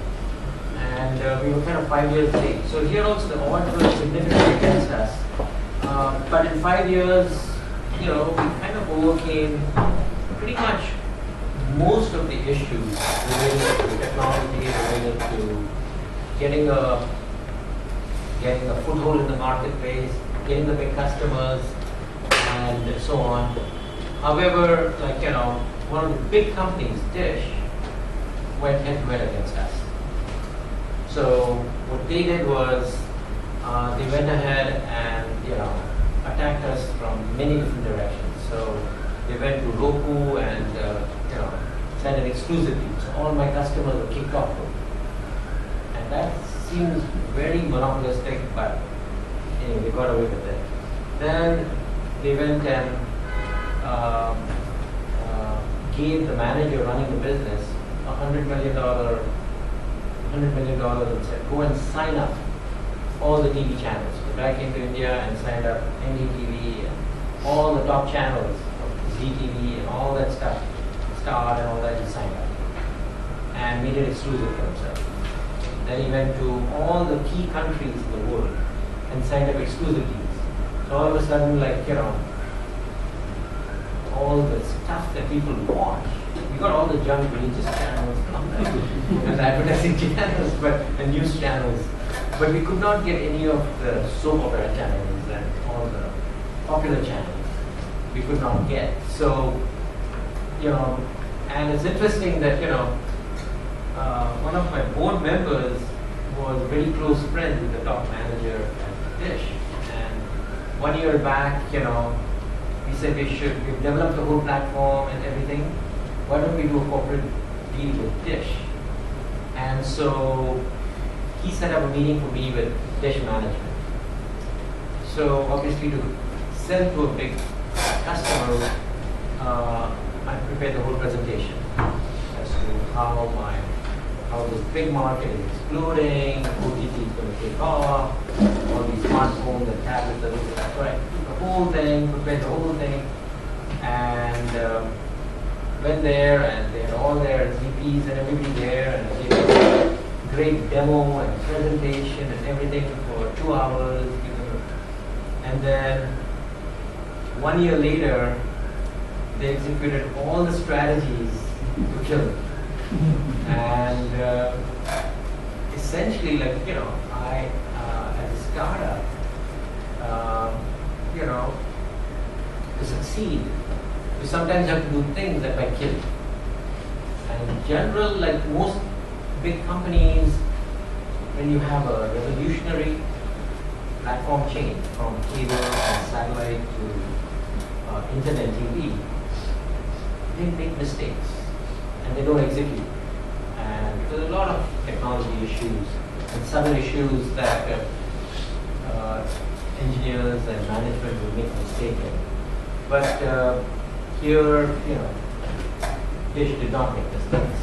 And we were kind of 5 years late. So here also the odds were significantly against us. But in 5 years, we kind of overcame pretty much most of the issues related to technology, related to getting a foothold in the marketplace, getting the big customers, and so on. However, like one of the big companies, Dish, went head-to-head against us. So what they did was they went ahead and attacked us from many different directions. So they went to Roku and sent an exclusive deal. So all my customers were kicked off Roku. And that seems very monopolistic, but anyway, they got away with it. Then they went and gave the manager running the business $100 million and said, go and sign up all the TV channels. The guy came to India and signed up NDTV and all the top channels of ZTV and all that stuff, Star and all that, he signed up and made it exclusive for himself. Then he went to all the key countries in the world and signed up exclusive deals. So all of a sudden, all the stuff that people watch, we got all the junk religious channels and advertising channels, and news channels, but we could not get any of the soap opera channels and all the popular channels. We could not get. So, and it's interesting that one of my board members was very close friends with the top manager at Dish, and 1 year back, we said we've developed the whole platform and everything. Why don't we do a corporate deal with Dish? And so he set up a meeting for me with Dish management. So obviously to sell to a big customer, I prepared the whole presentation as to how this big market is exploding, OTT is going to take off, all these smartphones and tablets are looking at, right? The whole thing, prepared the whole thing, and went there, and they had all their VPs and everybody there, and they gave a great demo and presentation and everything for 2 hours. And then 1 year later, they executed all the strategies to kill it. And essentially, I, as a startup, to succeed, you sometimes have to do things that might kill you. And in general, like most big companies, when you have a revolutionary platform change from cable and satellite to internet TV, they make mistakes and they don't execute. And there's a lot of technology issues and subtle issues that engineers and management will make mistakes in. But here, Dish did not make mistakes.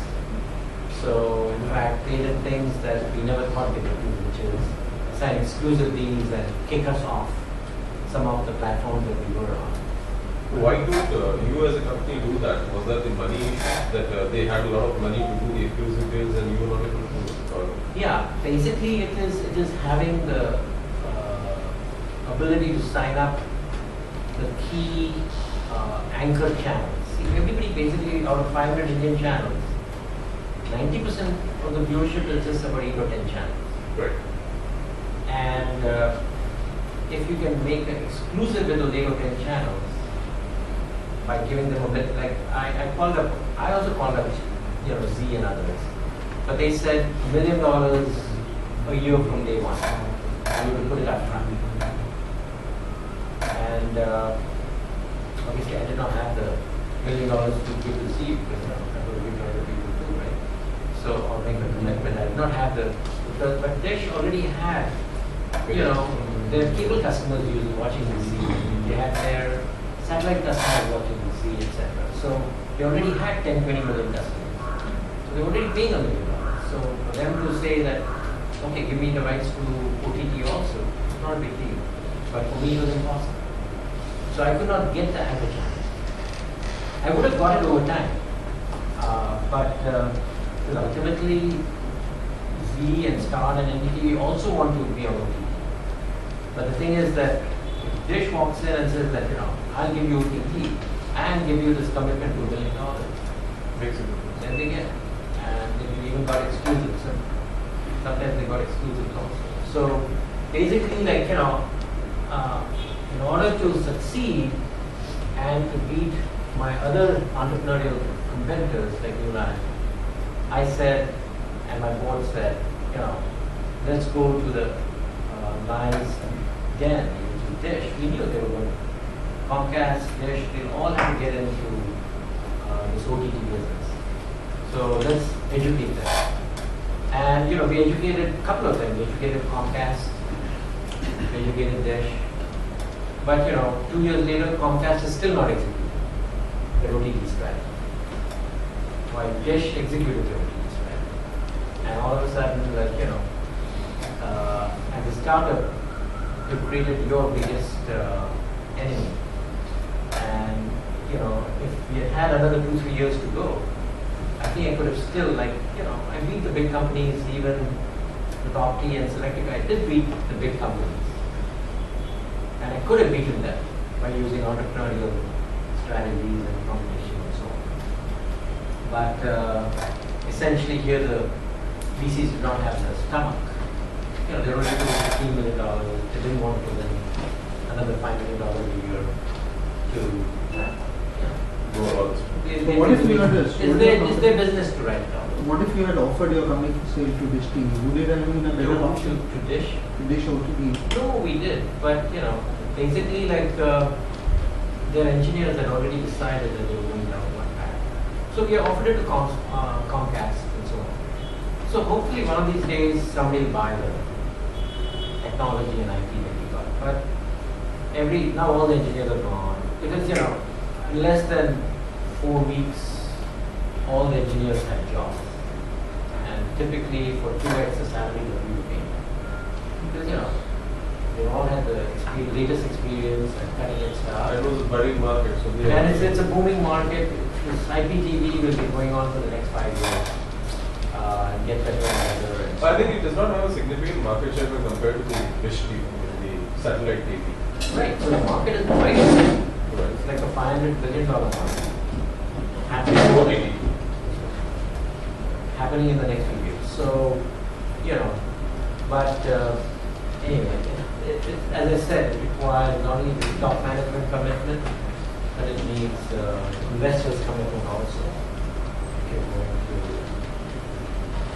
So in fact, they did things that we never thought they would do, which is sign exclusive deals and kick us off some of the platforms that we were on. Why don't you as a company do that? Was that the money that they had a lot of money to do the exclusive deals and you were not able to do it? Or? Yeah, basically it is having the ability to sign up the key anchor channels. See, everybody basically out of 500 Indian channels, 90% of the viewership is just about 8 or 10 channels. Right. And if you can make an exclusive with those 8 or 10 channels, by giving them a bit, like I also called up, Z and others, but they said $1 million a year from day one. You will put it up front. And obviously, I did not have the $1 million to give to Z because I was giving other people too, right? So I'll make a commitment. I did not have but Dish already had, their cable customers watching the Z. They had their satellite customers watching the Z, etc. So they already had 10, 20 million customers. So they're already paying $1 million. So for them to say that, okay, give me the rights to OTT also, it's not a big deal. But for me, it was impossible. So I could not get the anchor channel. I would have got it over time. But ultimately, Z and Star and NDTV also want to be on OTT. But the thing is that if Dish walks in and says that, I'll give you OTT and give you this commitment to $1 million, Makes it. then they get it. And they even got exclusive. So Sometimes they got exclusive also. So basically, like, in order to succeed and to beat my other entrepreneurial competitors like you and I said, and my board said, let's go to the lines again, which is Dish. We knew they were going. Comcast, Dish, they all have to get into this OTT business. So let's educate them. And we educated a couple of them. We educated Comcast, we educated Dish. But 2 years later, Comcast is still not executing their OTT strategy. While Dish executed their OTT strategy. And all of a sudden, like, as a startup, you created your biggest enemy. And if we had had another 2-3 years to go, I think I could have still, like, I beat the big companies, even with Opti and Selectica. I did beat the big companies. And I could have beaten them by using entrepreneurial strategies and competition and so on. But essentially here the VCs did not have the stomach. They were only doing $15 million. They didn't want to put in another $5 million a year to what if you had it's their business to write down. What if you had offered your company for sale to Dish TV? Would it have been a better option? To Dish? To Dish OTT? No, we did. But, basically, like, their engineers had already decided that they were going down one path. So we offered it to Comcast and so on. So hopefully one of these days somebody will buy the technology and IP that we got. But now all the engineers are gone. Because, in less than 4 weeks, all the engineers had jobs. And typically for 2x the salary that we were paying. Because, they all had the latest experience and cutting edge stuff. It was a budding market, so And it's a booming market. This IPTV will be going on for the next 5 years. And get better and better. And I think it does not have a significant market share when compared to the dish TV, the satellite TV. Right, so the market is quite big. It's like a $500 billion market. Happening in the next few years. So, but anyway, as I said, it requires not only the top management commitment, but it needs investors' commitment also. If you're going to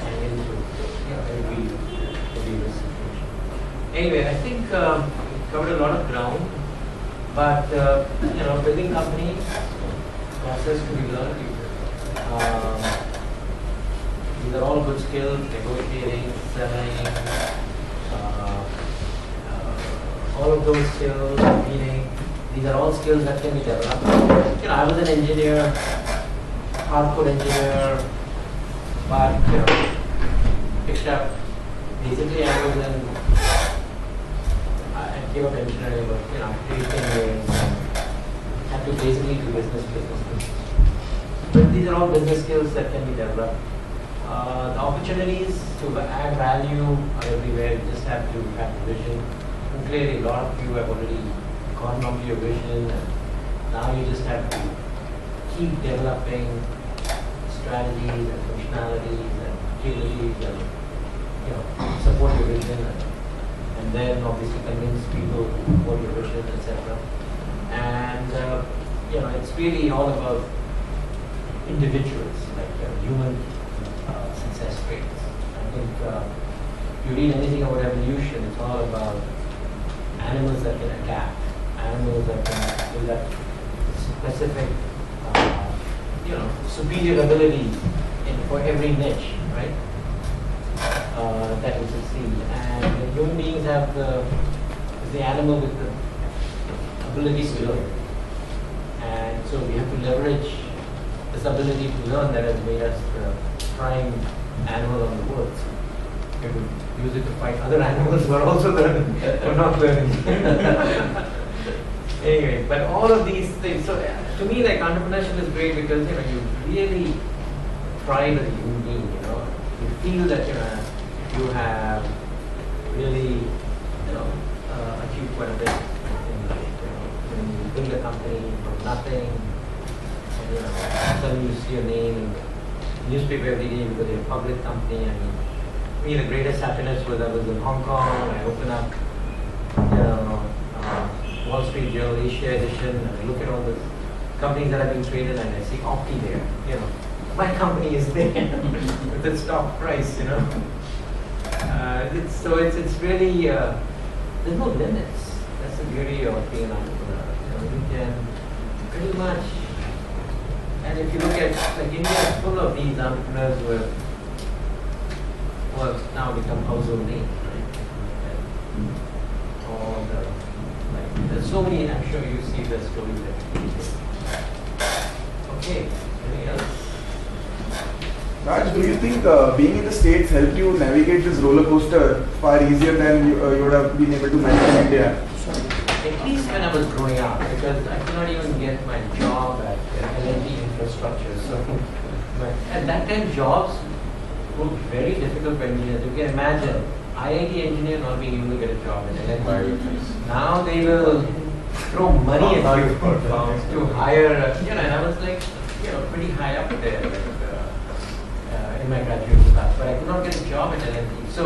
hang into every risk situation. Anyway, I think we covered a lot of ground, but building companies, process to be learned. These are all good skills: negotiating, selling, all of those skills, meaning these are all skills that can be developed. I was an engineer, hardcore engineer, but picked up. Basically, I gave up engineering, but 18 years. Had to basically do business. But these are all business skills that can be developed. The opportunities to add value are everywhere. You just have to have the vision. And clearly, a lot of you have already gotten onto your vision, and now you just have to keep developing strategies and functionalities and capabilities and support your vision, and then obviously convince people to support your vision, etc. And it's really all about individuals, like human success rates. I think if you read anything about evolution, it's all about animals that can adapt, animals that can build that specific, superior ability for every niche, right? That will succeed. And human beings have the animal with the ability to learn. And so we have to leverage this ability to learn that has made us the prime animal on the earth. We have to use it to fight other animals who are also learning, or not learning. Anyway, but all of these things, so to me, like, entrepreneurship is great because you really thrive as a human being. You feel that you have really achieved quite a bit in life. When you build a company from nothing, and suddenly you see your name in the newspaper every day because you're a public company. I mean, me, the greatest happiness was I was in Hong Kong. I open up, Wall Street Journal Asia edition, and I look at all the companies that are being traded, and I see Opti there. My company is there with its stock price. It's really there's no limits. That's the beauty of being an entrepreneur. You can pretty much. And if you look at India is full of these entrepreneurs who have now become household names, right? There's so many. I'm sure you see the stories that. Okay. Anything else? Raj, do you think being in the States helped you navigate this roller coaster far easier than you would have been able to manage in India? At least when I was growing up, because I could not even get my job at L&T infrastructure. So at that time, jobs were very difficult for engineers. You can imagine IIT engineer not being able to get a job at L&T. Now they will throw money at you to hire. And I was pretty high up there. In my graduate class, but I could not get a job at L&T. So,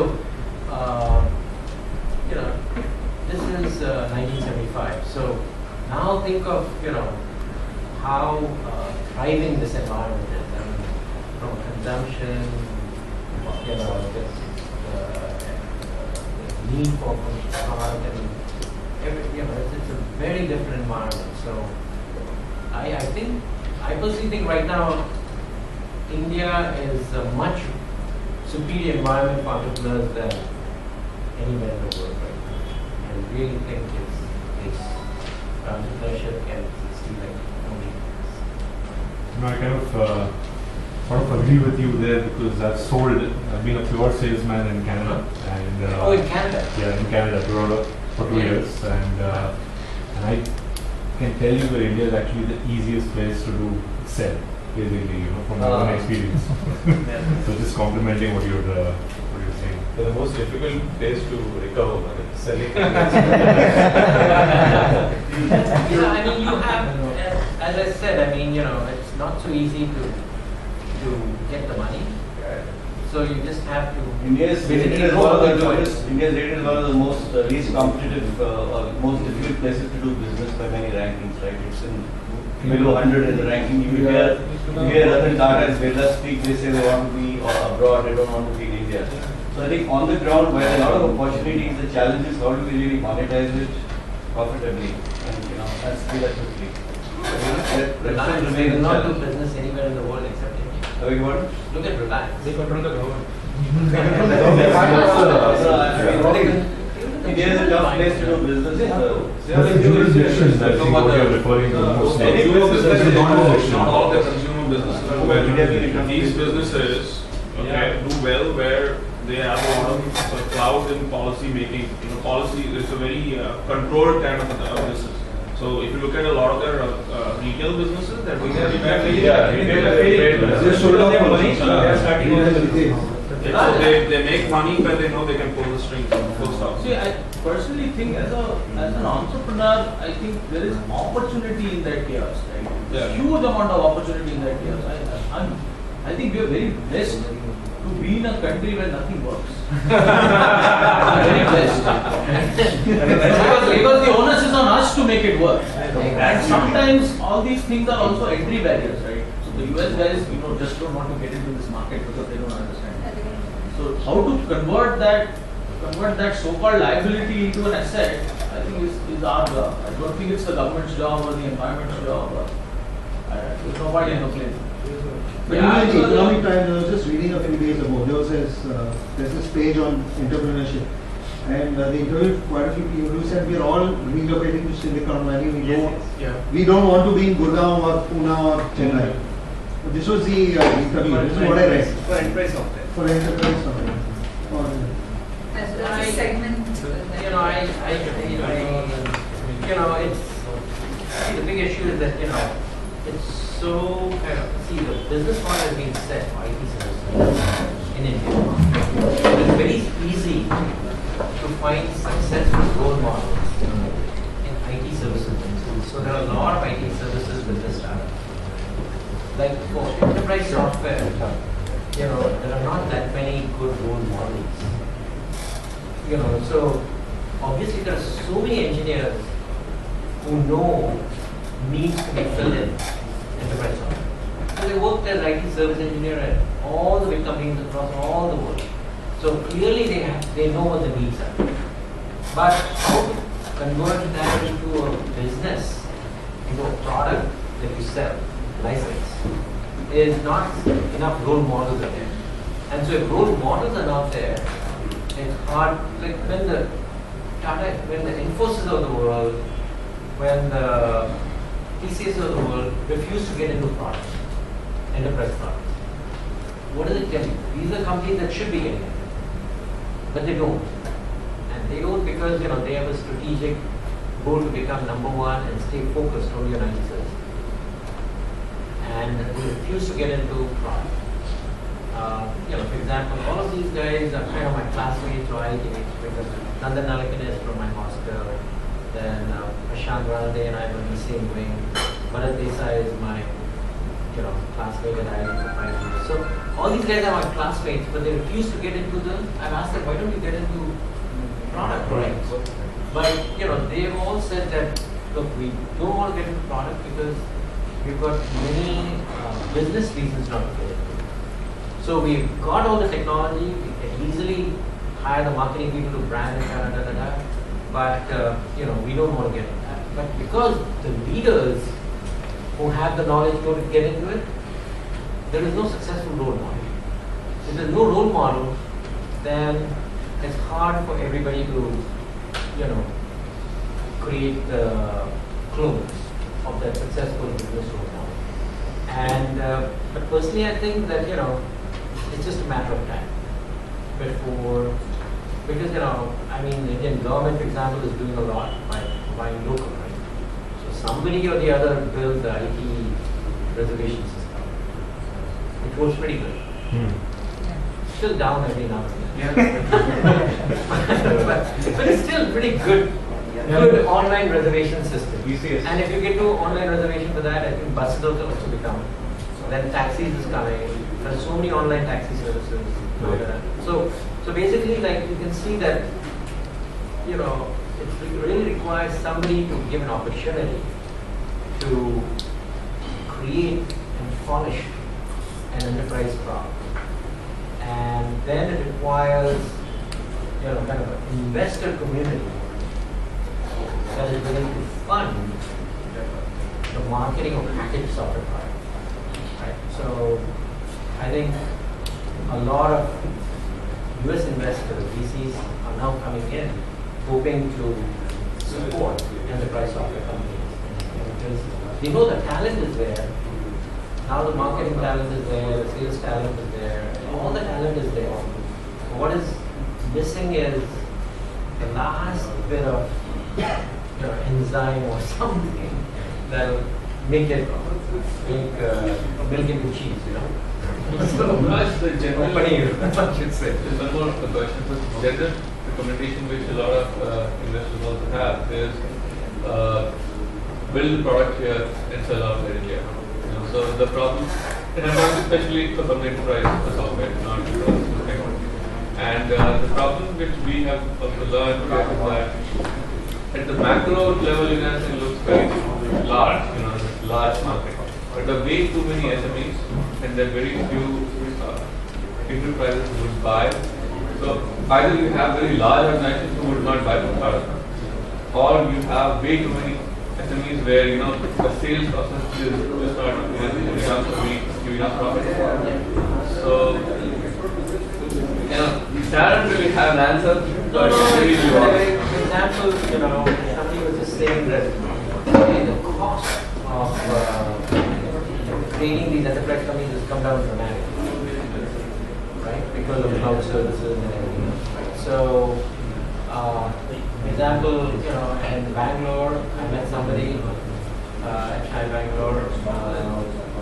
this is 1975. So now think of how thriving this environment is. From consumption, just need for product, and it's a very different environment. So I personally think right now, India is a much superior environment for entrepreneurs than anywhere in the world right now. I really think it's entrepreneurship can succeed like nobody else. I kind of sort of agree with you there because I've been a pure salesman in Canada. And, in Canada? Yeah, in Canada for 2 years. And I can tell you that India is actually the easiest place to do sell. Basically, from my own experience. So just complimenting what you're saying. The most difficult place to recover, selling. You have, as I said, it's not so easy to get the money. So you just have to. India is rated as one of the most least competitive or most difficult places to do business by many rankings, right? It's in below 100 in the ranking. You hear Ratan Tata and Veda speak, they say they want to be abroad, they don't want to be in India. So I think on the ground, where there are a lot of opportunities, the challenge is how do we really monetize it profitably, and that's the quickly. Reliance, they will not do business anywhere in the world except India. Look at Reliance. They control the government. India is a tough place to do business. That's the jurisdiction that I think what you're referring to mostly. Not all the consumer businesses do well. These businesses do well where they have a lot of clout in policy making. Policy is a very controlled kind of a business. So if you look at a lot of their retail businesses, they're doing very badly. So they make money when they know they can pull the strings, full stop. See, I personally think as an entrepreneur, I think there is opportunity in that chaos, right? Yeah. Huge amount of opportunity in that chaos. I think we are very blessed to be in a country where nothing works. Very blessed. because the onus is on us to make it work. And sometimes all these things are also entry barriers, right? So the US guys, just don't want to get into this market because they don't understand. So how to convert that so-called liability into an asset, I think is our job. I don't think it's the government's job or the environment's job. There's nobody in the place. But in the Economic Times, I was just reading a few days ago, there's this page on entrepreneurship. And they interviewed quite a few people who said we are all relocating to Silicon Valley. We don't want to be in Gurgaon or Pune or Chennai. But this was the interview. This is what I read. For enterprise software. For enterprise software. That's a segment. The big issue is that it's so the business model has been set for IT services in India. It's very easy to find successful role models in IT services. So there are a lot of IT services business startups. Like for enterprise software, there are not that many good role models. many engineers who know needs to be filled in enterprise software. So they worked as IT service engineer at all the big companies across all the world. So clearly they know what the needs are. But how to convert that into a business, into a product that you sell, license, is not enough role models are there. And so if role models are not there, it's hard. Like when the Infosys of the world, when the TCS of the world refuse to get into products, enterprise products, what does it tell you? These are companies that should be getting it, but they don't. And they don't because they have a strategic goal to become number one and stay focused only on IT services. And they refuse to get into product. For example, all of these guys are kind of my classmates, right? Because Nandan Nalakan is from my hostel, then Prashant Ranade and I were in the same wing. Bharat Desai is my classmate at IIT for 5 years. So all these guys are my classmates, but they refuse to get into I've asked them, why don't you get into product, right? But they've all said that, look, we don't want to get into product because we've got many business reasons not to get into it. So we've got all the technology, we can easily hire the marketing people to brand and but we don't want to get into that. But because the leaders who have the knowledge to get into it, there is no successful role model. If there's no role model, then it's hard for everybody to, create the clones of that successful business role model. And but personally, I think that it's just a matter of time before, because the Indian government, for example, is doing a lot by buying local, right? So somebody or the other built the IT reservation system, which works pretty good. Still down every now and then. but it's still pretty good. Good online reservation system. And if you get to online reservation for that, I think buses will also be coming. Then taxis is coming. There's so many online taxi services. So basically, like you can see that, it really requires somebody to give an opportunity to create and polish an enterprise product. And then it requires, kind of an investor community that is willing to fund the marketing of packaged software products. Right? So I think a lot of US investors, VCs, are now coming in hoping to support enterprise software companies. Because they know the talent is there. Now the marketing talent is there, the sales talent is there, all the talent is there. What is missing is the last bit of enzyme or something that will make milk into cheese, So Raj, the general paneer, I should say. There's one more question. So general recommendation which a lot of investors also have is build the product here and sell out there in India. So the problem, and I'm talking especially for some enterprise software, not and the problem which we have also learned is that at the macro level, it looks very large, large market. But there are way too many SMEs, and there are very few enterprises who would buy. So either you have very large organizations who would not buy the product, or you have way too many SMEs where the sales process is just not enough to give enough profit. So Darren really have an answer, but maybe you are. For example, somebody was just saying that the cost of training these enterprise companies has come down dramatically, right? Because of cloud services and everything else. Right? So, for example, in Bangalore, I met somebody at Chai Bangalore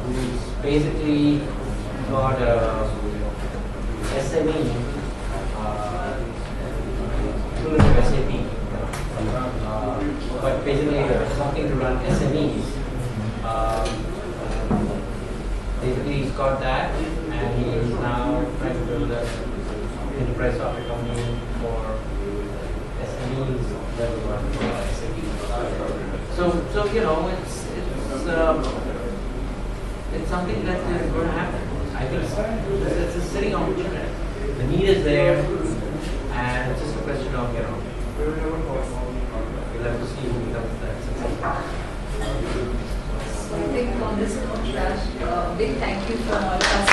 who's basically got a SME through SAP, but basically something to run SMEs. Basically, he's got that, and he is now trying to build an enterprise software company for SMEs level one SME. So you know, it's something that is going to happen. I think it's a sitting opportunity. The need is there, and it's just a question of, you know, we'll have to see who becomes that successful. So I think on this note, Raj, big thank you from all of us